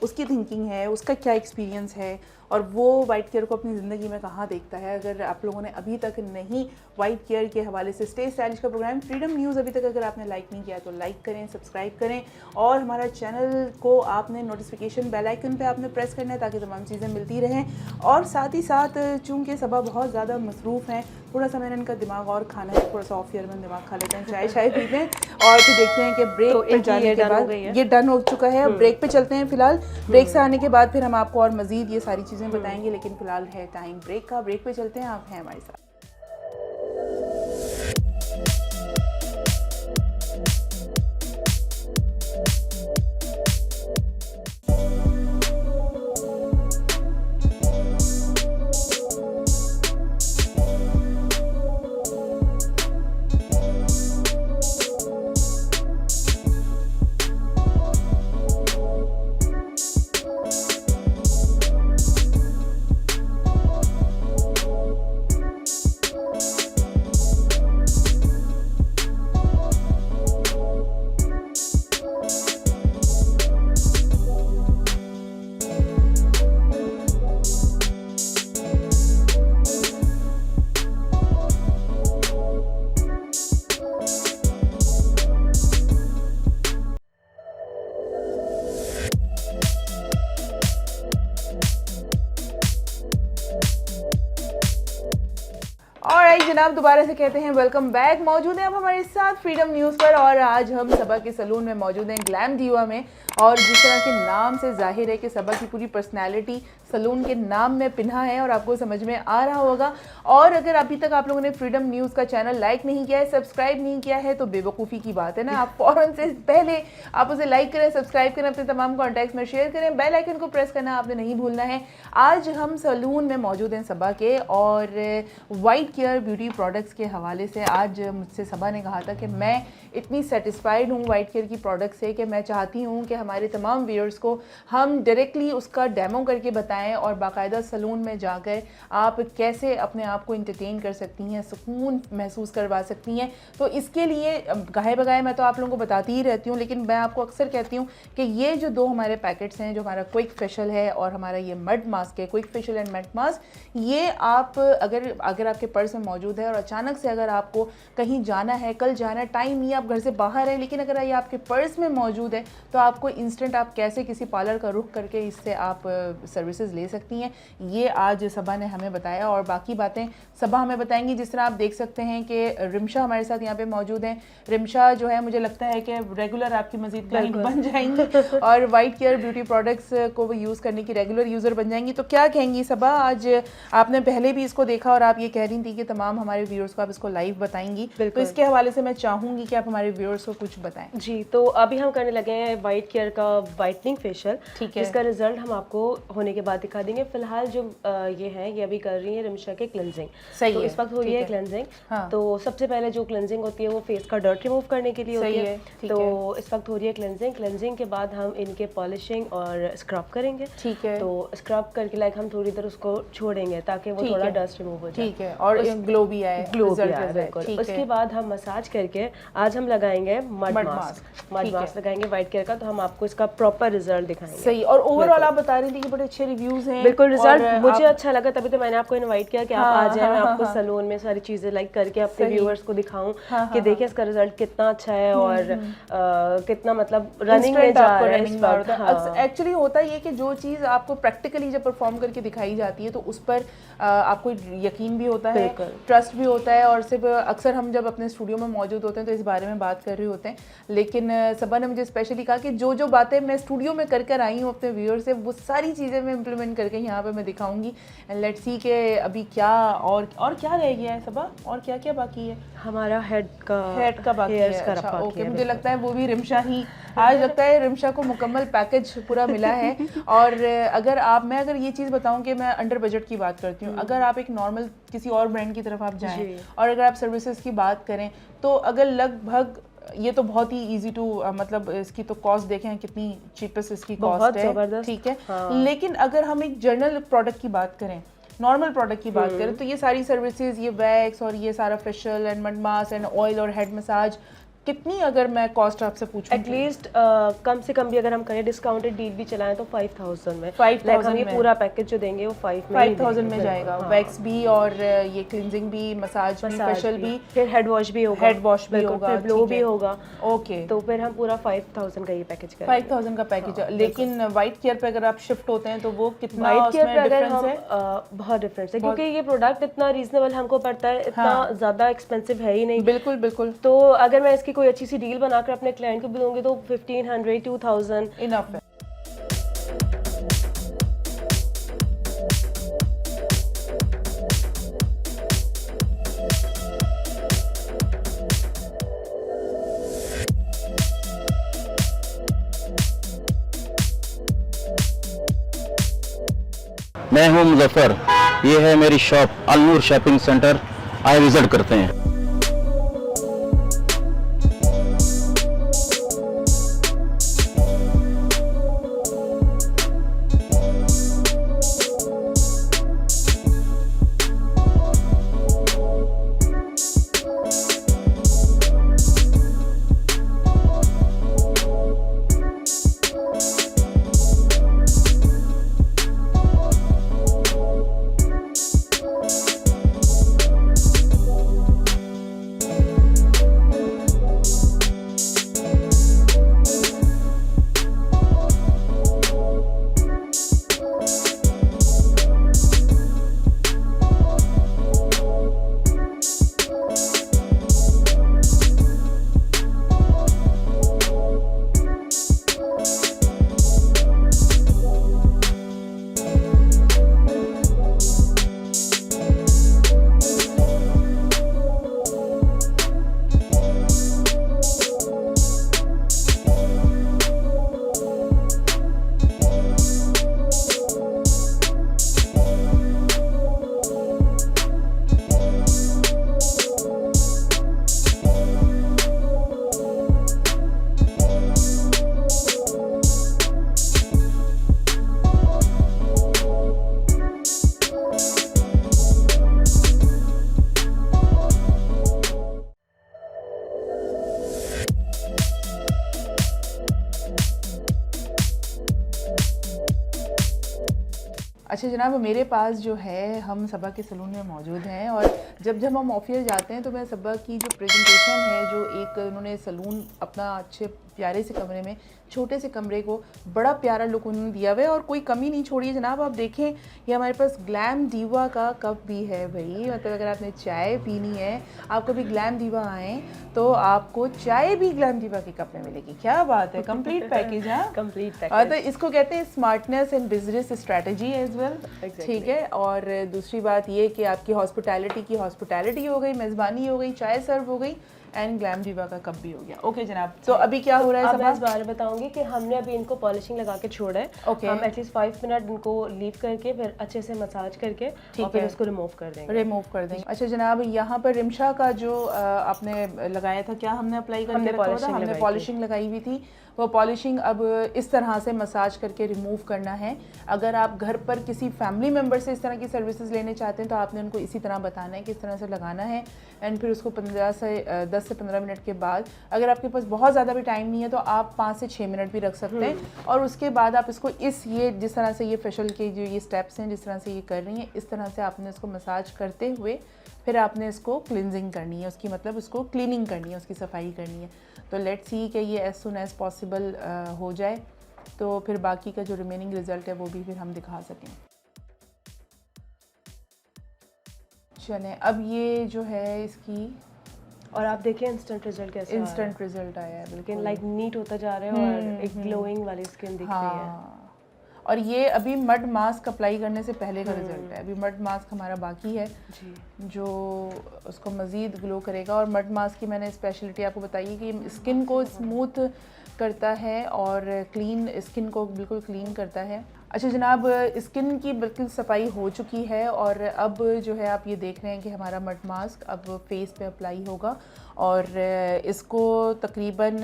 उसकी थिंकिंग है, उसका क्या एक्सपीरियंस है और वो वाइट केयर को अपनी ज़िंदगी में कहाँ देखता है। अगर आप लोगों ने अभी तक नहीं वाइट केयर के हवाले से स्टे स्टाइलिश का प्रोग्राम फ्रीडम न्यूज़ अभी तक अगर आपने लाइक नहीं किया तो लाइक करें, सब्सक्राइब करें, और हमारा चैनल को आपने नोटिफिकेशन बेल आइकन पे आपने प्रेस करना है ताकि तमाम चीज़ें मिलती रहें। और साथ ही साथ चूँकि सबा बहुत ज़्यादा मसरूफ़ हैं, थोड़ा सा मैंने इनका दिमाग और खाना है, थोड़ा सा ऑफ ईयर में दिमाग खा लेते हैं, चाय शाय पीते हैं और फिर देखते हैं कि ब्रेक तो पे जाने के बाद ये डन हो चुका है। अब ब्रेक पे चलते हैं फिलहाल, ब्रेक से आने के बाद फिर हम आपको और मज़ीद ये सारी चीज़ें बताएंगे, लेकिन फिलहाल है टाइम ब्रेक का। ब्रेक पे चलते हैं, आप हैं हमारे साथ। ऑलराइट जनाब, दोबारा से कहते हैं वेलकम बैक। मौजूद हैं अब हमारे साथ फ्रीडम न्यूज़ पर, और आज हम सबा के सलून में मौजूद हैं, ग्लैम दीवा में। और जिस तरह के नाम से जाहिर है कि सबा की पूरी पर्सनैलिटी सलून के नाम में पिन्हा है और आपको समझ में आ रहा होगा। और अगर अभी तक आप लोगों ने फ्रीडम न्यूज़ का चैनल लाइक नहीं किया है, सब्सक्राइब नहीं किया है, तो बेवकूफ़ी की बात है ना। आप फ़ौरन से पहले आप उसे लाइक करें, सब्सक्राइब करें, अपने तमाम कॉन्टैक्ट्स में शेयर करें, बेल आइकन को प्रेस करना आपने नहीं भूलना है। आज हम सलून में मौजूद हैं सबा के, और white care care beauty products के हवाले से आज मुझसे सबा ने कहा था कि मैं इतनी सेटिस्फाइड हूँ वाइट केयर की प्रोडक्ट से कि मैं चाहती हूँ कि हमारे तमाम व्यूअर्स को हम डायरेक्टली उसका डेमो करके बताएं और बाकायदा सलून में जाकर आप कैसे अपने आप को इंटरटेन कर सकती हैं, सुकून महसूस करवा सकती हैं। तो इसके लिए गाहे बगाए मैं तो आप लोगों को बताती ही रहती हूँ, लेकिन मैं आपको अक्सर कहती हूँ कि ये जो दो हमारे पैकेट्स हैं, जो हमारा क्विक फेशियल है और हमारा ये मड मास्क है, quick facial and mud mask, ये आप अगर आपके पर्स में मौजूद है और अचानक से अगर आपको कहीं जाना है, कल जाना है, टाइम नहीं, आप घर से बाहर है, लेकिन अगर ये आपके पर्स में मौजूद है तो आपको इंस्टेंट आप कैसे किसी पार्लर का रुख करके इससे आप सर्विसेज ले सकती हैं, ये आज सबा ने हमें बताया। और बाकी बातें सबा हमें बताएंगी। जिस तरह आप देख सकते हैं कि रिमशा हमारे साथ यहाँ पे मौजूद हैं। रिमशा जो है मुझे लगता है कि रेगुलर आपकी मजीद क्लाइंट बन जाएंगी और वाइट केयर ब्यूटी प्रोडक्ट्स को वो यूज़ करने की रेगुलर यूज़र बन जाएंगी। तो क्या कहेंगी सबा, आज आपने पहले भी इसको देखा और आप ये कह रही थी कि तमाम हमारे व्यूअर्स को आप इसको लाइव बताएंगी, तो इसके हवाले से मैं चाहूँगी कि आप हमारे व्यूअर्स को कुछ बताएं। जी, तो अभी हम करने लगे हैं वाइट केयर का वाइटनिंग फेशियल। ठीक है, इसका रिजल्ट हम आपको होने के बाद दिखा देंगे। फिलहाल जो ये है ये अभी कर रही है रिमशा के क्लेंजिंग। सही तो है, इस वक्त हो रही है क्लेंजिंग। हाँ। तो सबसे पहले जो क्लेंजिंग होती है वो फेस का डर्ट रिमूव करने के लिए होती है। तो इस वक्त हो रही है क्लेंजिंग। क्लेंजिंग के बाद हम इनके पॉलिशिंग और स्क्रब करेंगे। ठीक है, तो स्क्रब करके लाइक हम थोड़ी देर उसको छोड़ेंगे ताकि वो थोड़ा डस्ट रिमूव हो जाए। ठीक है, और ग्लो भी आए, ग्लो भी आए, बिल्कुल। उसके बाद हम मसाज करके आज हम लगाएंगे मड मास्क। मड मास्क लगाएंगे वाइट केयर का, तो हम आपको इसका प्रॉपर रिजल्ट दिखाएंगे। सही। और ओवरऑल आप बता रही थी कि बड़े अच्छे रिव्यूज हैं। बिल्कुल, रिजल्ट मुझे अच्छा लगा, तभी तो मैंने आपको इनवाइट किया कि आप आ जाएं, मैं आपको सैलून में सारी चीजें लाइक करके अपने व्यूअर्स को दिखाऊं कि देखिए इसका रिजल्ट कितना अच्छा है और कितना मतलब रनिंग में जा रहा है इस वक्त। एक्चुअली होता ये कि जो चीज़ आपको प्रैक्टिकली जब परफॉर्म करके दिखाई जाती है तो उस पर आपको यकीन भी होता है, ट्रस्ट भी होता है। और सिर्फ अक्सर हम जब अपने स्टूडियो में मौजूद होते हैं तो इस बारे में बात कर रहे होते हैं, लेकिन सबा ने मुझे स्पेशली कहा कि जो जो बातें मैं स्टूडियो में कर आई हूँ अपने व्यूअर से, वो सारी चीज़ें मैं इम्प्लीमेंट करके यहाँ पे मैं दिखाऊंगी। एंड लेट्स सी के अभी क्या और क्या रह गया है सबा, और क्या क्या बाकी है। हमारा हेड का बाकी है। अच्छा, ओके, मुझे लगता है वो भी रिमशा ही, आज लगता है रिमशा को मुकम्मल पैकेज पूरा मिला है। और मैं अगर ये चीज़ बताऊं कि मैं अंडर बजट की बात करती हूँ, अगर आप एक नॉर्मल किसी और ब्रांड की तरफ आप जाएं और अगर आप सर्विसेज की बात करें तो अगर लगभग ये तो बहुत ही इजी टू मतलब इसकी तो कॉस्ट देखें कितनी चीपेस्ट इसकी कॉस्ट है, ठीक है। हाँ। लेकिन अगर हम एक जनरल प्रोडक्ट की बात करें, नॉर्मल प्रोडक्ट की बात करें, तो ये सारी सर्विसेज, ये वैक्स और ये सारा facial and mud mask and oil और हेड मसाज, कितनी अगर मैं कॉस्ट आपसे पूछूं, एटलीस्ट कम से कम भी अगर हम करें डिस्काउंटेड डील भी चलाएं तो 5000 में, 5000 हम ये पूरा पैकेज जो देंगे वो 5000 में जाएगा। वैक्स भी और ये क्लिनजिंग भी, मसाज भी, फेशियल भी, फिर हेड वॉश भी होगा, फिर ग्लो भी होगा। ओके, तो फिर हम पूरा 5000 का ये पैकेज करेंगे। 5000 का पैकेज। लेकिन वाइट केयर पे अगर आप शिफ्ट होते हैं तो वो कितना वाइट केयर पे अगर हम बहुत डिफरेंस है, क्योंकि ये प्रोडक्ट इतना रीजनेबल हमको पड़ता है, इतना ज्यादा एक्सपेंसिव है ही नहीं। बिल्कुल बिल्कुल। तो अगर मैं इसकी कोई अच्छी सी डील बनाकर अपने क्लाइंट को भी दूंगी तो 1500 2000 इनफ है। मैं हूं मुजफ्फर, ये है मेरी शॉप अलनूर शॉपिंग सेंटर, आए विजिट करते हैं। अच्छा जनाब, मेरे पास जो है हम सबा के सलून में मौजूद हैं और जब जब हम ऑफिस जाते हैं तो मैं सबा की जो प्रेजेंटेशन है, जो एक उन्होंने सलून अपना अच्छे प्यारे से कमरे में, छोटे से कमरे को बड़ा प्यारा लुक उन्होंने दिया हुआ है और कोई कमी नहीं छोड़ी है जनाब। आप देखें, ये हमारे पास ग्लैम दीवा का कप भी है भाई। मतलब अगर आपने चाय पीनी है, आप कभी ग्लैम दीवा आएँ तो आपको चाय भी ग्लैम दीवा के कप में मिलेगी। क्या बात है, कंप्लीट पैकेज। हाँ, कंप्लीट तो पैकेज। इसको कहते हैं smartness and business strategy as well. ठीक है। और दूसरी बात ये कि आपकी हॉस्पिटैलिटी हो गई, मेज़बानी हो गई, चाय सर्व हो गई एंड ग्लैम दीवा का कप भी हो गया। ओके जनाब, तो अभी क्या हो रहा है अब मैं इस सबा? बारे में बताऊंगी कि हमने अभी इनको पॉलिशिंग लगा के छोड़ा है। Okay. हम एटलीस्ट 5 मिनट इनको लीव करके फिर अच्छे से मसाज करके और फिर है। इसको रिमूव कर देंगे। रिमूव कर देंगे। अच्छा जनाब, यहाँ पर रिमशा का जो आपने लगाया था, क्या हमने अप्लाई करके हमने रखा हुआ था? पॉलिशिंग हमने लगाई पॉलिशिंग लगाई हुई थी। वो पॉलिशिंग अब इस तरह से मसाज करके रिमूव करना है। अगर आप घर पर किसी फैमिली मेम्बर से इस तरह की सर्विसेज लेने चाहते हैं तो आपने उनको इसी तरह बताना है कि इस तरह से लगाना है एंड फिर उसको 10 से 15 मिनट के बाद, अगर आपके पास बहुत ज़्यादा भी टाइम नहीं है तो आप 5 से 6 मिनट भी रख सकते हैं। और उसके बाद आप इसको ये जिस तरह से ये फेशियल के जो ये स्टेप्स हैं, जिस तरह से ये कर रही हैं, इस तरह से आपने इसको मसाज करते हुए फिर आपने इसको क्लिनजिंग करनी है, उसकी मतलब उसको क्लीनिंग करनी है, उसकी सफाई करनी है। तो लेट्स सी कि ये एज सुन एज पॉसिबल हो जाए तो फिर बाकी का जो रिमेनिंग रिजल्ट है वो भी फिर हम दिखा सकें। चलें, अब ये जो है इसकी और आप देखिए इंस्टेंट रिजल्ट कैसे इंस्टेंट रिजल्ट आया है लेकिन बिल्कुल। लाइक नीट होता जा रहा है और एक ग्लोइंग वाली स्किन दिख रही है। हाँ, और ये अभी मड मास्क अप्लाई करने से पहले का रिजल्ट है। अभी मड मास्क हमारा बाकी है जी, जो उसको मज़ीद ग्लो करेगा। और मड मास्क की मैंने स्पेशलिटी आपको बताई है कि स्किन को स्मूथ करता है और क्लीन, स्किन को बिल्कुल क्लीन करता है। अच्छा जनाब, स्किन की बिल्कुल सफाई हो चुकी है और अब जो है आप ये देख रहे हैं कि हमारा मड मास्क अब फेस पे अप्लाई होगा और इसको तकरीबन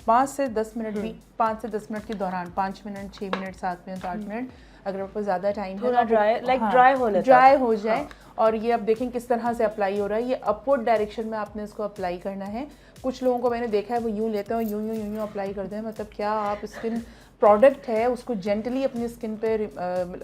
5 से 10 मिनट भी, 5 से 10 मिनट के दौरान, 5 मिनट, 6 मिनट, 7 मिनट, 8 मिनट, अगर आपको ज़्यादा टाइम थोड़ा ड्राई, लाइक ड्राई होने तक। ड्राई हो जाए। और ये अब देखें किस तरह से अप्लाई हो रहा है। ये अपवर्ड डायरेक्शन में आपने इसको अप्लाई करना है। कुछ लोगों को मैंने देखा है वो यूँ लेते हैं और यूँ अप्लाई करते हैं। मतलब क्या आप स्किन प्रोडक्ट है उसको जेंटली अपनी स्किन पे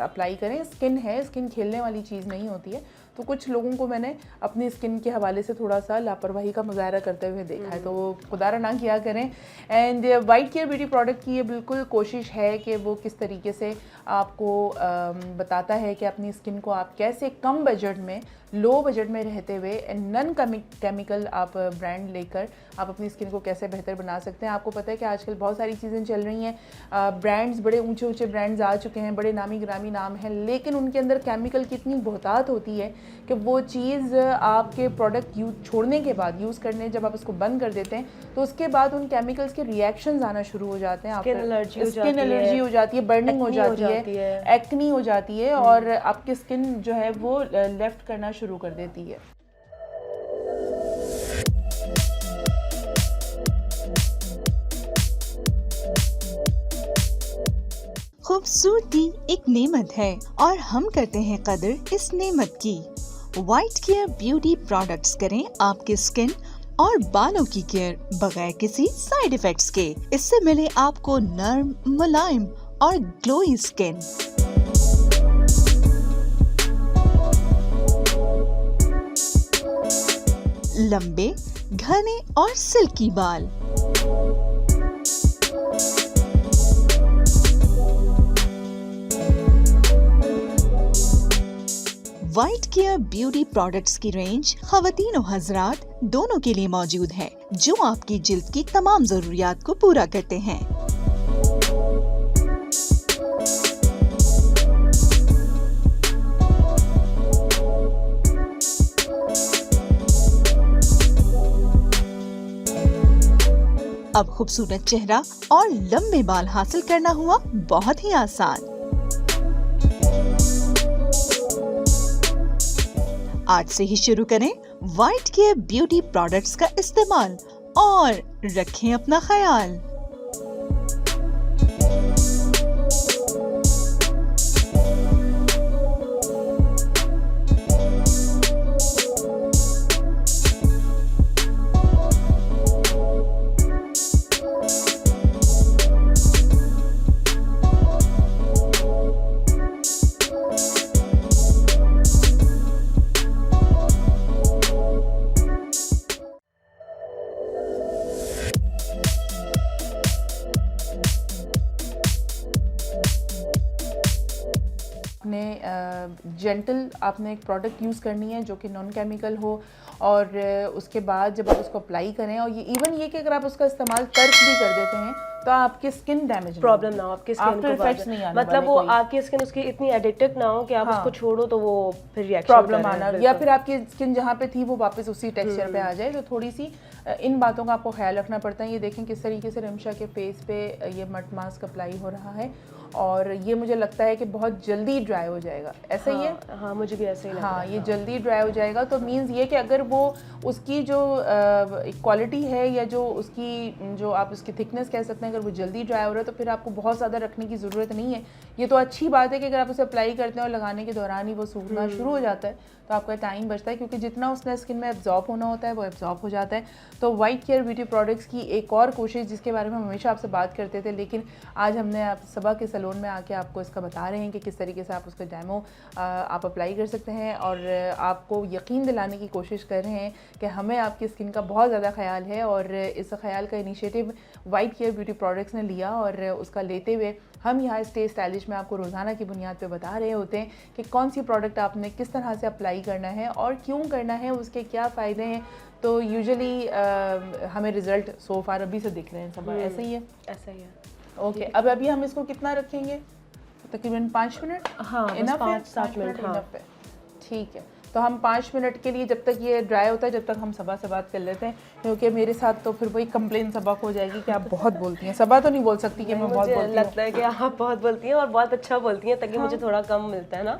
अप्लाई करें। स्किन है, स्किन खेलने वाली चीज़ नहीं होती है। तो कुछ लोगों को मैंने अपनी स्किन के हवाले से थोड़ा सा लापरवाही का मुजाहरा करते हुए देखा है, तो वो खुदारा ना किया करें। And white care beauty product की ये बिल्कुल कोशिश है कि वो किस तरीके से आपको बताता है कि अपनी स्किन को आप कैसे कम बजट में, लो बजट में रहते हुए नन केमिकल आप ब्रांड लेकर आप अपनी स्किन को कैसे बेहतर बना सकते हैं। आपको पता है कि आजकल बहुत सारी चीज़ें चल रही हैं, ब्रांड्स, बड़े ऊंचे ब्रांड्स आ चुके हैं, बड़े नामी ग्रामी नाम हैं, लेकिन उनके अंदर केमिकल की इतनी बहुतात होती है कि वो चीज़ आपके प्रोडक्ट छोड़ने के बाद, यूज़ करने जब आप उसको बंद कर देते हैं तो उसके बाद उन केमिकल्स के रिएक्शंस आना शुरू हो जाते हैं। स्किन एलर्जी हो जाती है, बर्निंग हो जाती है, एक्नी हो जाती है और आपकी स्किन जो है वो लेफ्ट करना शुरू कर देती है। खूबसूरती एक नेमत है और हम करते हैं कदर इस नेमत की। वाइट केयर ब्यूटी प्रोडक्ट्स करें आपके स्किन और बालों की केयर बगैर किसी साइड इफेक्ट्स के। इससे मिले आपको नर्म, मुलायम और ग्लोई स्किन। लंबे, घने और सिल्की बाल। वाइट केयर ब्यूटी प्रोडक्ट्स की रेंज ख़वातीन और हज़रात दोनों के लिए मौजूद है, जो आपकी जिल्द की तमाम ज़रूरियात को पूरा करते हैं। अब खूबसूरत चेहरा और लंबे बाल हासिल करना हुआ बहुत ही आसान। आज से ही शुरू करें वाइट केयर ब्यूटी प्रोडक्ट्स का इस्तेमाल और रखें अपना ख्याल। जेंटल आपने एक प्रोडक्ट यूज़ करनी है जो कि नॉन केमिकल हो, और उसके बाद जब आप उसको अप्लाई करें, और ये इवन ये कि अगर आप उसका इस्तेमाल तर्क भी कर देते हैं तो आपकी स्किन डैमेज प्रॉब्लम ना हो आपकी स्किन आफ्टर इफेक्ट्स नहीं आने मतलब वो वाले कोई। आपकी स्किन उसकी इतनी एडिक्टिव ना हो कि आप उसको छोड़ो तो वो फिर रिएक्शन प्रॉब्लम आना, या फिर आपकी स्किन जहाँ पे थी वो वापस उसी टेक्सचर पे आ जाए। तो थोड़ी सी इन बातों का आपको ख्याल रखना पड़ता है। ये देखें किस तरीके से रिमशा के फेस पे ये मट मास्क अप्लाई हो रहा है, और ये मुझे लगता है कि बहुत जल्दी ड्राई हो जाएगा। ऐसा ही है? हाँ मुझे भी ऐसा ही लग रहा हाँ, ये जल्दी ड्राई हो जाएगा। तो मीन्स ये कि अगर वो उसकी जो क्वालिटी है या जो उसकी जो आप उसकी थिकनेस कह सकते हैं, अगर वो जल्दी ड्राई हो रहा है तो फिर आपको बहुत ज़्यादा रखने की ज़रूरत नहीं है। ये तो अच्छी बात है कि अगर आप उसे अप्लाई करते हैं और लगाने के दौरान ही वो सूखना शुरू हो जाता है तो आपका टाइम बचता है, क्योंकि जितना उसने स्किन में एब्जॉर्ब होना होता है वो एब्जॉर्ब हो जाता है। तो वाइट केयर ब्यूटी प्रोडक्ट्स की एक और कोशिश जिसके बारे में हम हमेशा आपसे बात करते थे, लेकिन आज हमने आप सबा के सैलून में आके आपको इसका बता रहे हैं कि किस तरीके से आप उसका डेमो आप अप्लाई कर सकते हैं, और आपको यकीन दिलाने की कोशिश कर रहे हैं कि हमें आपकी स्किन का बहुत ज़्यादा ख्याल है। और इस ख्याल का initiative white care beauty products ने लिया, और उसका लेते हुए हम यहाँ स्टे स्टाइलिश में आपको रोज़ाना की बुनियाद पे बता रहे होते हैं कि कौन सी प्रोडक्ट आपने किस तरह से अप्लाई करना है और क्यों करना है, उसके क्या फ़ायदे हैं। तो यूजुअली हमें रिज़ल्ट सो फार अभी से दिख रहे हैं सब। ऐसा ही है? ऐसा ही है। ओके, अब अभी हम इसको कितना रखेंगे? तकरीबन 5 मिनट? हाँ, बस इनफ है? 5-7 मिनट, हाँ। इनफ है। ठीक है, तो हम 5 मिनट के लिए जब तक ये ड्राई होता है जब तक हम सबा से बात कर लेते हैं, क्योंकि मेरे साथ तो फिर वही कंप्लेन सबा को हो जाएगी कि आप बहुत बोलती हैं। सबा तो नहीं बोल सकती कि मैं बहुत मुझे बोलती हूँ। लगता है कि आप बहुत बोलती हैं और बहुत अच्छा बोलती हैं, ताकि मुझे थोड़ा कम मिलता है ना।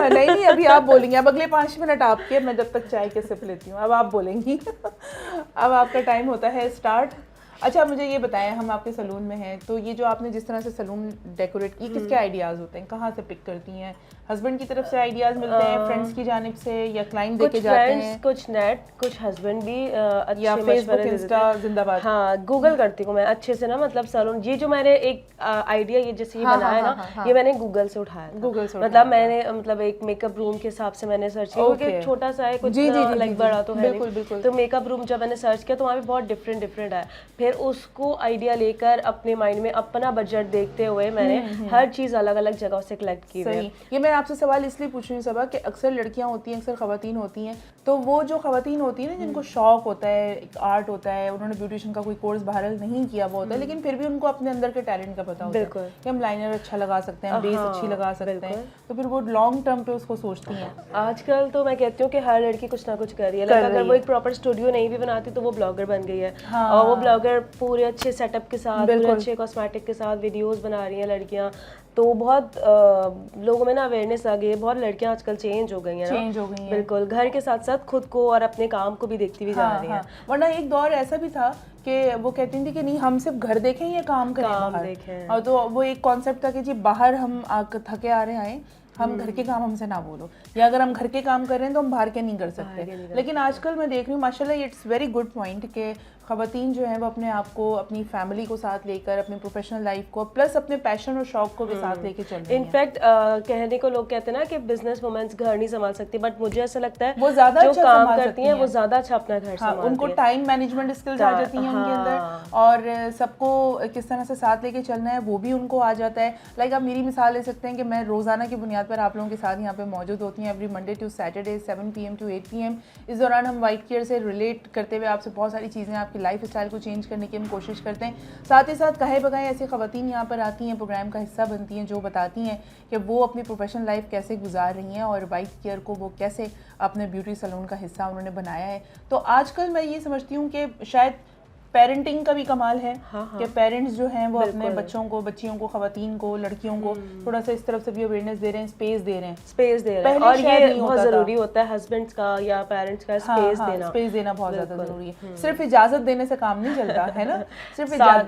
नहीं नहीं, अभी आप बोलेंगे। अब अगले 5 मिनट आपके, मैं जब तक चाय के सिप लेती हूँ। अब आप बोलेंगी। अब आपका टाइम होता है स्टार्ट। अच्छा, मुझे ये बताएं, हम आपके सलून में हैं, तो ये जो आपने जिस तरह से सलून डेकोरेट की, किसके आइडियाज़ होते हैं? कहाँ से पिक करती हैं? हस्बैंड की तरफ से आइडियाज़ मिलते हैं, फ्रेंड्स की जानिब से, या क्लाइंट देके जाते हैं? कुछ नेट, कुछ हस्बैंड भी अच्छे या मशवरे फेसबुक, देते इंस्टा हैं। जिंदाबाद? हाँ, गूगल करती हूँ मैं अच्छे से ना, मतलब सैलून, ये जो मैंने एक आइडिया ये जैसे ये बनाया ना, ये मैंने गूगल से उठाया था। गूगल से मतलब मैंने मतलब एक मेकअप रूम के हिसाब से मैंने सर्च किया, क्योंकि छोटा सा है, कुछ लाइक बड़ा तो है नहीं। तो मेकअप रूम जब मैंने सर्च किया तो वहाँ पे बहुत डिफरेंट आया। फिर उसको आइडिया लेकर अपने माइंड में अपना बजट देखते हुए मैंने हर चीज़ अलग अलग जगह से कलेक्ट की है। ये मैं आपसे सवाल इसलिए पूछ रही हूँ सबा कि अक्सर लड़कियां होती हैं, अक्सर ख़वातीन होती हैं, तो वो जो ख़वातीन होती हैं ना, जिनको शौक होता है, एक आर्ट होता है, उन्होंने ब्यूटिशियन का कोई कोर्स बहरहाल नहीं किया हुआ होता है, लेकिन फिर भी उनको अपने अंदर के टैलेंट का पता होता है कि हम लाइनर अच्छा लगा सकते हैं, बेस अच्छी लगा सकते हैं, तो फिर वो लॉन्ग टर्म पे उसको सोचती हैं। आजकल तो मैं कहती हूँ कि हर लड़की कुछ ना कुछ कर रही है। अगर वो एक प्रॉपर स्टूडियो नहीं भी बनाती तो वो ब्लॉगर बन गई है। और वो ब्लॉगर पूरे अच्छे सेटअप के साथ, पूरे अच्छे कॉस्मेटिक के साथ वीडियोस बना रही हैं लड़कियां। तो बहुत लोगों में ना अवेयरनेस आ गई है, बहुत लड़कियां आजकल चेंज हो गई हैं। चेंज हो गई हैं, बिल्कुल, घर के साथ साथ खुद को और अपने काम को भी देखती हुई जा रही हैं। वरना एक दौर ऐसा भी था कि वो कहती थी कि नहीं, हम सिर्फ घर देखें या काम करें बाहर। और तो वो एक कॉन्सेप्ट था कि जी बाहर हम थके आ रहे हैं, हम घर के काम हमसे ना बोलो, या अगर हम घर के काम कर रहे हैं तो हम बाहर के नहीं कर सकते। लेकिन आजकल मैं देख रही हूँ माशाल्लाह, इट्स वेरी गुड पॉइंट कि ख़वातीन जो हैं वो अपने आप को, अपनी फैमिली को साथ लेकर, अपने प्रोफेशनल लाइफ को प्लस अपने पैशन और शौक को भी साथ लेके चल रही हैं। इनफैक्ट कहने को लोग कहते हैं ना कि बिजनेस वुमेन्स घर नहीं संभाल सकती, बट मुझे ऐसा लगता है वो ज़्यादा जो अच्छा काम करती हैं वो ज़्यादा अच्छा अपना घर संभालती हैं। उनको टाइम मैनेजमेंट स्किल्स आ जाती हैं उनके अंदर, और सबको किस तरह से साथ लेके चलना है वो भी उनको आ जाता है। लाइक आप मेरी मिसाल ले सकते हैं कि मैं रोज़ाना की बुनियाद पर आप लोगों के साथ यहाँ पे मौजूद होती हैं, every Monday to Saturday 7 PM to 8 PM। इस दौरान हम वाइट केयर से रिलेट करते हुए आपसे बहुत सारी चीज़ें, आपकी लाइफ स्टाइल को चेंज करने की हम कोशिश करते हैं। साथ ही साथ कहे बगाए ऐसी ख़वातीन यहाँ पर आती हैं, प्रोग्राम का हिस्सा बनती हैं, जो बताती हैं कि वो अपनी प्रोफेशनल लाइफ कैसे गुजार रही हैं और वाइट केयर को वो कैसे अपने ब्यूटी सैलून का हिस्सा उन्होंने बनाया है। तो आजकल मैं ये समझती हूँ कि शायद पेरेंटिंग का भी कमाल है कि पेरेंट्स जो हैं वो अपने बच्चों को, बच्चियों को, ख़वातीन को, लड़कियों को थोड़ा सा इस तरफ से भी अवेयरनेस दे रहे हैं, स्पेस दे रहे हैं। और ये बहुत ज़रूरी होता है हस्बैंड्स का या पेरेंट्स का स्पेस देना बहुत ज़्यादा ज़रूरी है। सिर्फ इजाज़त देने से काम नहीं चलता है ना, सिर्फ साथ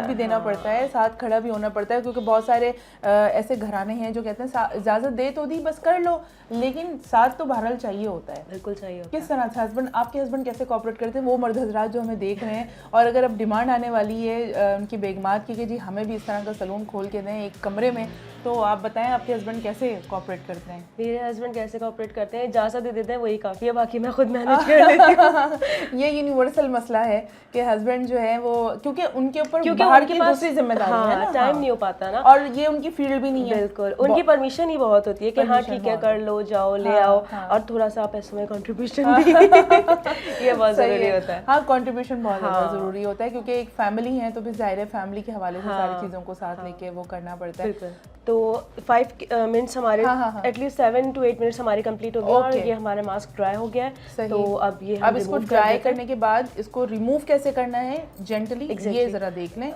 भी देना पड़ता है, साथ खड़ा भी होना पड़ता है, क्योंकि बहुत सारे ऐसे घराने हैं जो कहते हैं इजाज़त दे तो दी, बस कर लो, लेकिन साथ तो बहरहाल चाहिए होता है। बिल्कुल चाहिए होता है। किस तरह से आपके हस्बैंड कैसे कोऑपरेट करते हैं, वो मर्द हजरात जो हमें देख रहे हैं, और अगर अब डिमांड आने वाली है उनकी बेगमात की कि जी हमें भी इस तरह का सलून खोल के दें एक कमरे में, तो आप बताएं आपके हस्बैंड कैसे कोऑपरेट करते हैं? मेरे हस्बैंड कैसे कोऑपरेट करते हैं, इजाज़त दे देते हैं वही काफ़ी है, बाकी मैं खुद मैनेज कर लेती हूँ। ये यूनिवर्सल मसला है कि हस्बैंड जो है वो क्योंकि उनके ऊपर क्योंकि बाहर उनके की पास दूसरी जिम्मेदारी है ना, टाइम नहीं हो पाता ना, और ये उनकी फील्ड भी नहीं है। बिल्कुल उनकी परमिशन ही बहुत होती है कि हाँ ठीक है कर लो, जाओ ले आओ, और थोड़ा सा आप इसमें कंट्रीब्यूशन भी ये बहुत ज़रूरी होता है। हाँ, कंट्रीब्यूशन बहुत ज़्यादा ज़रूरी होता है क्योंकि एक फैमिली है तो फिर जाहिर है फैमिली के हवाले से सारी चीज़ों को साथ लेके वो करना पड़ता है। बिल्कुल। तो 5 मिनट्स हमारे एटलीस्ट 7 to 8 मिनट्स हमारे कंप्लीट हो गए और ये हमारा मास्क ड्राई हो गया है। तो अब ये अब इसको ड्राई करने के बाद इसको रिमूव कैसे करना है जेंटली, ये जरा देख लें।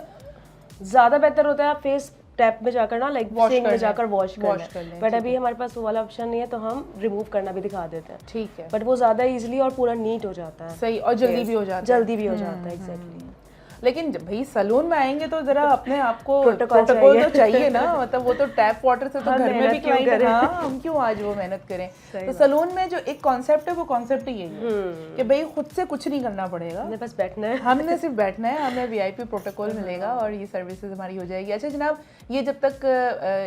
ज़्यादा बेहतर होता है आप फेस टैप में जाकर ना लाइक सिंक में जाकर वॉश कर लें, बट अभी हमारे पास वो वाला ऑप्शन नहीं है तो हम रिमूव करना भी दिखा देते हैं। ठीक है, बट वो ज़्यादा इजीली और पूरा नीट हो जाता है। सही, और जल्दी भी हो जाता है। जल्दी भी हो जाता है, एग्जैक्टली। लेकिन भाई सलून में आएंगे तो जरा अपने आप को प्रोटोकॉल तो चाहिए ना, मतलब वो तो टैप वाटर से तो घर में भी क्लाइंट, हाँ हम क्यों आज वो मेहनत करें। तो सलून में जो एक कॉन्सेप्ट है वो कॉन्सेप्ट ही यही है कि भाई खुद से कुछ नहीं करना पड़ेगा, हमने बस बैठना है, हमने सिर्फ बैठना है, हमें वीआईपी प्रोटोकॉल मिलेगा और ये सर्विसेज हमारी हो जाएगी। अच्छा जनाब, ये जब तक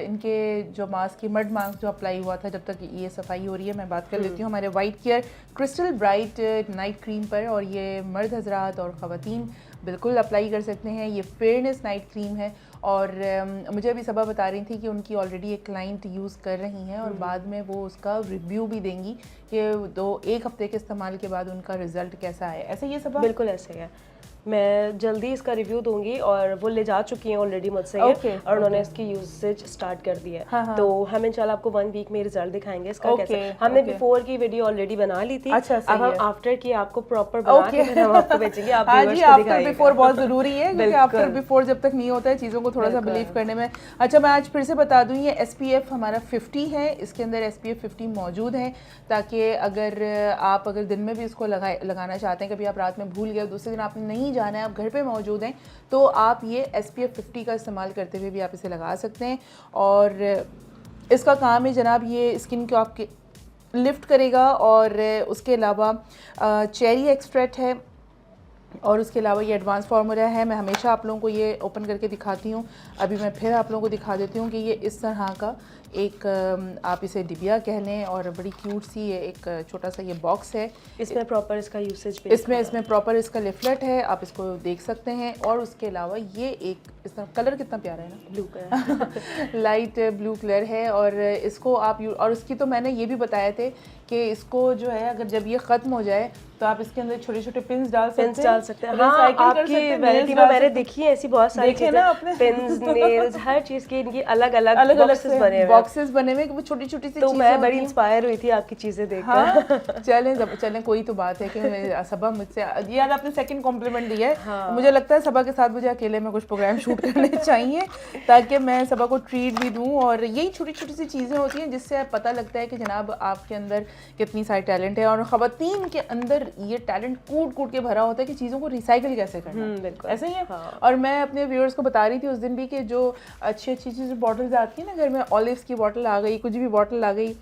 इनके जो मास्क की मड मास्क जो अप्लाई हुआ था, जब तक ये सफाई हो रही है, मैं बात कर लेती हूँ हमारे white care crystal bright night cream पर। और ये मर्द हजरात और ख़वातीन बिल्कुल अप्लाई कर सकते हैं। ये फेयरनेस नाइट क्रीम है और मुझे अभी सबा बता रही थी कि उनकी ऑलरेडी एक क्लाइंट यूज़ कर रही हैं और बाद में वो उसका रिव्यू भी देंगी कि 1 हफ्ते के इस्तेमाल के बाद उनका रिजल्ट कैसा है। ऐसे ये सबा? बिल्कुल ऐसे है, मैं जल्दी इसका रिव्यू दूंगी और वो ले जा चुकी हैं ऑलरेडी मुझसे और उन्होंने इसकी यूसेज स्टार्ट कर दी है। तो हम इंशाल्लाह आपको 1 वीक में रिजल्ट दिखाएंगे इसका कैसे। हमने बिफोर की वीडियो ऑलरेडी बना ली थी, अब हम आफ्टर की आपको प्रॉपर बना के फिर हम आपको भेजेंगे, आप व्यूअर्स को दिखाएंगे। आफ्टर बिफोर बहुत ज़रूरी है क्योंकि आफ्टर बिफोर जब तक नहीं होता है चीज़ों को थोड़ा सा बिलीव करने में। अच्छा मैं आज फिर से बता दूँ, ये SPF हमारा 50 है, इसके अंदर SPF 50 मौजूद है ताकि अगर दिन में भी इसको लगाना चाहते हैं, कभी आप रात में भूल गए, दूसरे दिन आपने नहीं जाना है, आप घर पे मौजूद हैं, तो आप ये SPF 50 का इस्तेमाल करते हुए भी आप इसे लगा सकते हैं। और इसका काम है जनाब, ये स्किन को आपके लिफ्ट करेगा और उसके अलावा चेरी एक्सट्रैक्ट है और उसके अलावा ये एडवांस फार्मूला है। मैं हमेशा आप लोगों को ये ओपन करके दिखाती हूँ, अभी मैं फिर आप लोगों को दिखा देती हूँ कि ये इस तरह का एक आप इसे डिबिया कह लें और बड़ी क्यूट सी ये एक छोटा सा ये बॉक्स है। इसमें प्रॉपर इसका यूसेज इसमें प्रॉपर इसका लिफलेट है, आप इसको देख सकते हैं। और उसके अलावा ये एक इसका कलर कितना प्यारा है ना, blue colour light blue colour है। और इसको आप और उसकी तो मैंने ये भी बताए थे कि इसको जो है अगर जब ये ख़त्म हो जाए तो आप इसके अंदर छोटे छोटे पिन्स डाल सकते हैं। हाँ, आपकी वैरायटी में मैंने देखी है ऐसी बहुत सारी चीजें ना आपने, पिन्स, नेल्स, हर चीज़ के इनकी अलग अलग बॉक्सेस बने हुए, वो छोटी छोटी सी तो मैं बड़ी इंस्पायर हुई थी आपकी चीज़ें देखकर। चलें कोई तो बात है कि सबा मुझसे यार आपने सेकंड कॉम्प्लीमेंट दिया है। मुझे लगता है सबा के साथ मुझे अकेले में कुछ प्रोग्राम शूट करने चाहिए ताकि मैं सबा को ट्रीट भी दूँ। और यही छोटी छोटी सी चीज़ें होती हैं जिससे पता लगता है कि जनाब आपके अंदर कितनी सारी टैलेंट है। और ख़वातीन के अंदर ये टैलेंट कूट के भरा होता है कि चीज़ों को रिसाइकिल कैसे करना है। बिल्कुल ऐसे ही है। और मैं अपने व्यूअर्स को बता रही थी उस दिन भी कि जो अच्छी चीज़ें बॉटल्स आती है ना घर में, ऑलिव्स की बॉटल आ गई, कुछ भी बॉटल आ गई,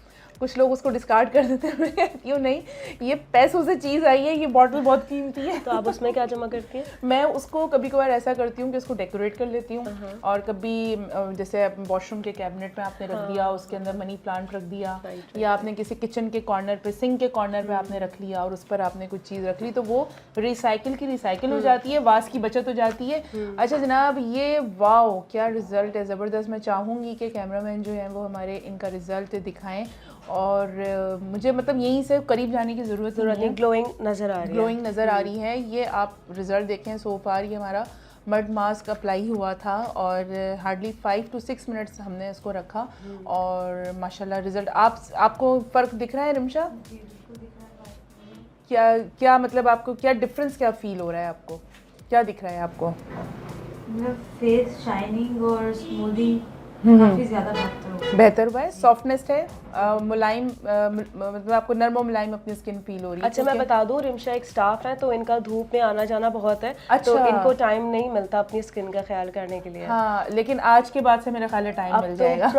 कुछ लोग उसको डिस्कार्ड कर देते हैं, क्यों नहीं, ये पैसों से चीज़ आई है, ये बॉटल बहुत कीमती है। तो आप उसमें क्या जमा करती हैं? मैं उसको कभी कभार ऐसा करती हूँ कि उसको डेकोरेट कर लेती हूँ और कभी जैसे वॉशरूम के कैबिनेट में आपने रख दिया, उसके अंदर मनी प्लांट रख दिया, या आपने किसी किचन के कॉर्नर पे, सिंक के कॉर्नर पे आपने रख लिया और उस पर आपने कुछ चीज़ रख ली, तो वो रिसाइकिल हो जाती है, वास की बचत हो जाती है। अच्छा जनाब, ये वाओ क्या रिजल्ट है, ज़बरदस्त। मैं चाहूँगी कि कैमरामैन जो हैं वो हमारे इनका रिजल्ट दिखाएं और मुझे मतलब यहीं से करीब जाने की ज़रूरत नहीं, ग्लोइंग नज़र आ रही है। ये आप रिज़ल्ट देखें, सो फार ये हमारा मड मास्क अप्लाई हुआ था और हार्डली 5 to 6 मिनट्स हमने इसको रखा और माशाल्लाह रिज़ल्ट आपको फ़र्क दिख रहा है रिमशा? क्या मतलब आपको क्या डिफरेंस क्या फील हो रहा है, आपको क्या दिख रहा है आपको? फेस शाइनिंग और स्मूथिंग काफी ज्यादा बेहतर हुआ है, सॉफ्टनेस है, मुलायम, मतलब आपको नरम और मुलायम अपनी स्किन फील हो रही है। अच्छा मैं बता दूं, रिमशा एक स्टाफ है तो इनका धूप में आना जाना बहुत है। अच्छा। तो इनको टाइम नहीं मिलता अपनी स्किन का ख्याल करने के लिए। हाँ, लेकिन आज के बाद से मेरा ख्याल है टाइम मिल जाएगा।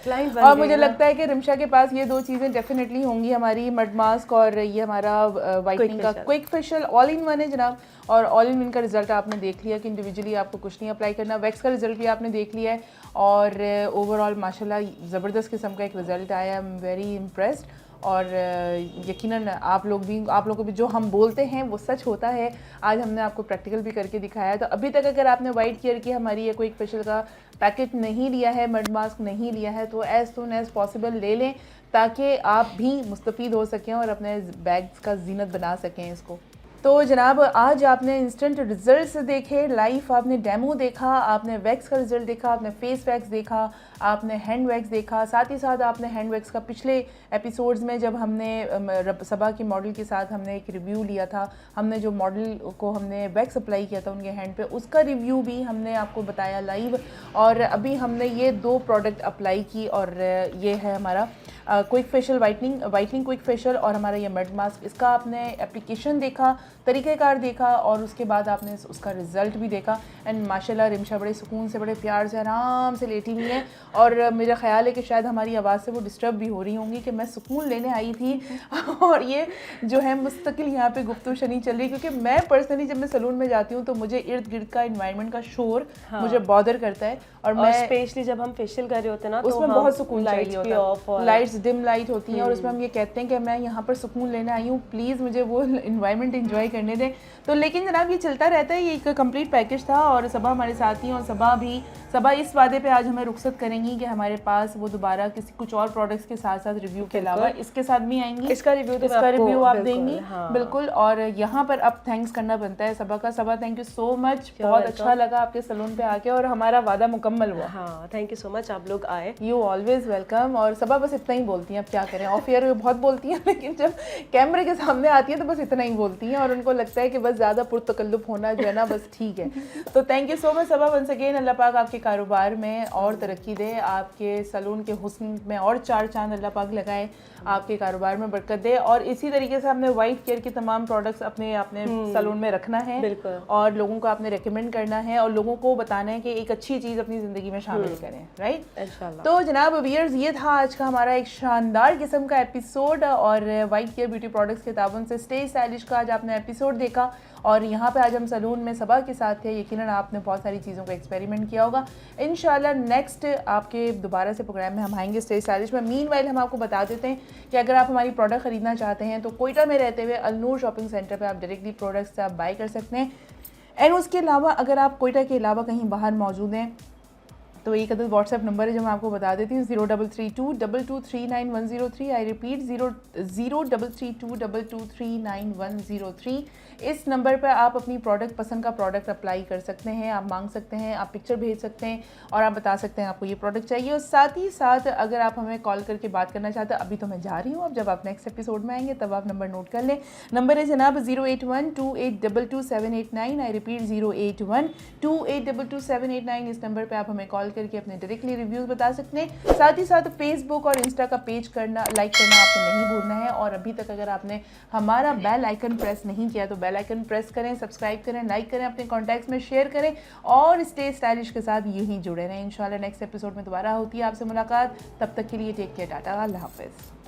क्लाइंट और मुझे लगता है कि रिमशा के पास ये 2 चीज़ें डेफिनेटली होंगी, हमारी मड मास्क और ये हमारा वाइटनिंग का quick facial, all in one है जनाब। और ऑल इन वन का रिजल्ट आपने देख लिया कि इंडिविजुअली आपको कुछ नहीं अप्लाई करना, वैक्स का रिजल्ट भी आपने देख लिया है और ओवरऑल माशाल्लाह ज़बरदस्त किस्म का एक रिज़ल्ट आया। आई एम वेरी इम्प्रेस्ड और यकीनन आप लोगों को भी जो हम बोलते हैं वो सच होता है। आज हमने आपको प्रैक्टिकल भी करके दिखाया। तो अभी तक अगर आपने वाइट केयर की हमारी ये कोई फेशियल का पैकेट नहीं लिया है, मड मास्क नहीं लिया है, तो एज़ सून एज़ पॉसिबल ले लें ताकि आप भी मुस्तफ़ीद हो सकें और अपने बैग्स का जीनत बना सकें इसको। तो जनाब आज आपने इंस्टेंट रिजल्ट्स देखे, लाइव आपने डेमो देखा, आपने वैक्स का रिजल्ट देखा, आपने फेस वैक्स देखा, आपने हैंड वैक्स देखा, साथ ही साथ आपने हैंड वैक्स का पिछले एपिसोड्स में जब हमने सबा की मॉडल के साथ हमने एक रिव्यू लिया था, हमने जो मॉडल को हमने वैक्स अप्लाई किया था उनके हैंड पे, उसका रिव्यू भी हमने आपको बताया लाइव। और अभी हमने ये 2 प्रोडक्ट अप्लाई की और ये है हमारा quick facial whitening quick facial और हमारा ये मड मास्क। इसका आपने एप्लीकेशन देखा, तरीक़ेकार देखा और उसके बाद आपने उसका रिज़ल्ट भी देखा। एंड माशाल्लाह रिमशा बड़े सुकून से, बड़े प्यार से, आराम से लेटी हुई हैं और मेरा ख़्याल है कि शायद हमारी आवाज़ से वो डिस्टर्ब भी हो रही होंगी कि मैं सुकून लेने आई थी और ये जो है मुस्तकिल यहाँ पे गुफ्तगू शनी चल रही है। क्योंकि मैं पर्सनली जब मैं सैलून में जाती हूँ तो मुझे इर्द गिर्द का इन्वायरमेंट का शोर मुझे बॉदर करता है और मैं स्पेशली जब हम फेशियल कर रहे होते हैं ना उसमें तो बहुत सुकून चाहिए भी ऑफ होता है। लाइट्स डिम लाइट होती हैं और उसमें हम ये कहते हैं कि मैं यहाँ पर सुकून लेने आई हूँ, प्लीज़ मुझे वो इन्वायरमेंट एंजॉय करने दें। तो लेकिन जनाब ये चलता रहता है, ये एक कंप्लीट पैकेज था और सबा हमारे साथ ही और सबा इस वादे पे आज हमें रुखसत करेंगी कि हमारे पास वो दोबारा कुछ और प्रोडक्ट्स के साथ साथ रिव्यू के अलावा इसके साथ भी आएंगी। इसका रिव्यू आप देंगी। बिल्कुल। और यहाँ पर अब थैंक्स करना बनता है सबा का। सबा थैंक यू सो मच, बहुत अच्छा लगा आपके सैलून पे आके और हमारा वादा मुकम्मल हुआ। हाँ, थैंक यू सो मच, आप लोग आए। You always welcome. और सबा बस इतना ही बोलती हैं, अब क्या करें, ऑफ एयर बहुत बोलती हैं लेकिन जब कैमरे के सामने आती हैं तो बस इतना ही बोलती हैं और उनको लगता है कि बस ज़्यादा पुरतकल्लुफ़ होना जो है ना बस ठीक है। तो thank you so much Saba once again. अल्लाह पाक आपके कारोबार में और तरक्की दे, आपके सैलून के हुस्न में और 4 चांद अल्लाह पाक लगाए, आपके कारोबार में बरकत दे। और इसी तरीके से हमने वाइट केयर के तमाम प्रोडक्ट्स अपने सैलून में रखना है और लोगों को आपने रेकमेंड करना है और लोगों को बताना है कि एक अच्छी चीज़ अपनी ज़िंदगी में शामिल करें, राइट। इंशाल्लाह। तो जनाब व्यूअर्स ये था आज का हमारा एक शानदार किस्म का एपिसोड और वाइट केयर ब्यूटी प्रोडक्ट्स के ताबन से स्टे स्टाइलिश का आज आपने एपिसोड देखा और यहाँ पे आज हम सैलून में सबा के साथ थे। यकीनन आपने बहुत सारी चीज़ों का एक्सपेरिमेंट किया होगा। इंशाल्लाह नेक्स्ट आपके दोबारा से प्रोग्राम में हम आएंगे स्टे स्टाइलिश में। मीनवाइल हम आपको बता देते हैं कि अगर आप हमारी प्रोडक्ट ख़रीदना चाहते हैं तो कोयटा में रहते हुए अलनूर शॉपिंग सेंटर पर आप डायरेक्टली प्रोडक्ट्स आप बाई कर सकते हैं। एंड उसके अलावा अगर आप कोयटा के अलावा कहीं बाहर मौजूद हैं तो एक अदद व्हाट्सएप नंबर है जो मैं आपको बता देती हूँ, 03322239 आई रिपीट 03322239 इस नंबर पर आप अपनी प्रोडक्ट पसंद का प्रोडक्ट अप्लाई कर सकते हैं, आप मांग सकते हैं, आप पिक्चर भेज सकते हैं और आप बता सकते हैं आपको ये प्रोडक्ट चाहिए। और साथ ही साथ अगर आप हमें कॉल करके बात करना चाहते हैं, अभी तो मैं जा रही हूँ, अब जब आप नेक्स्ट एपिसोड में आएंगे तब आप नंबर नोट कर लें। नंबर है जनाब 08128222789 आई रिपीट 08128222789। इस नंबर पर आप हमें कॉल करके अपने डायरेक्टली रिव्यूज़ बता सकते हैं। साथ ही साथ फेसबुक और इंस्टा का पेज लाइक करना आपने नहीं भूलना है और अभी तक अगर आपने हमारा बेल आइकन प्रेस नहीं किया तो बेल आइकन प्रेस करें, सब्सक्राइब करें, लाइक करें, अपने कॉन्टैक्ट्स में शेयर करें और स्टे स्टाइलिश के साथ यहीं जुड़े रहें। इंशाल्लाह नेक्स्ट एपिसोड में दोबारा होती है आपसे मुलाकात। तब तक के लिए टेक केयर, टाटा, अल्लाह हाफिज़।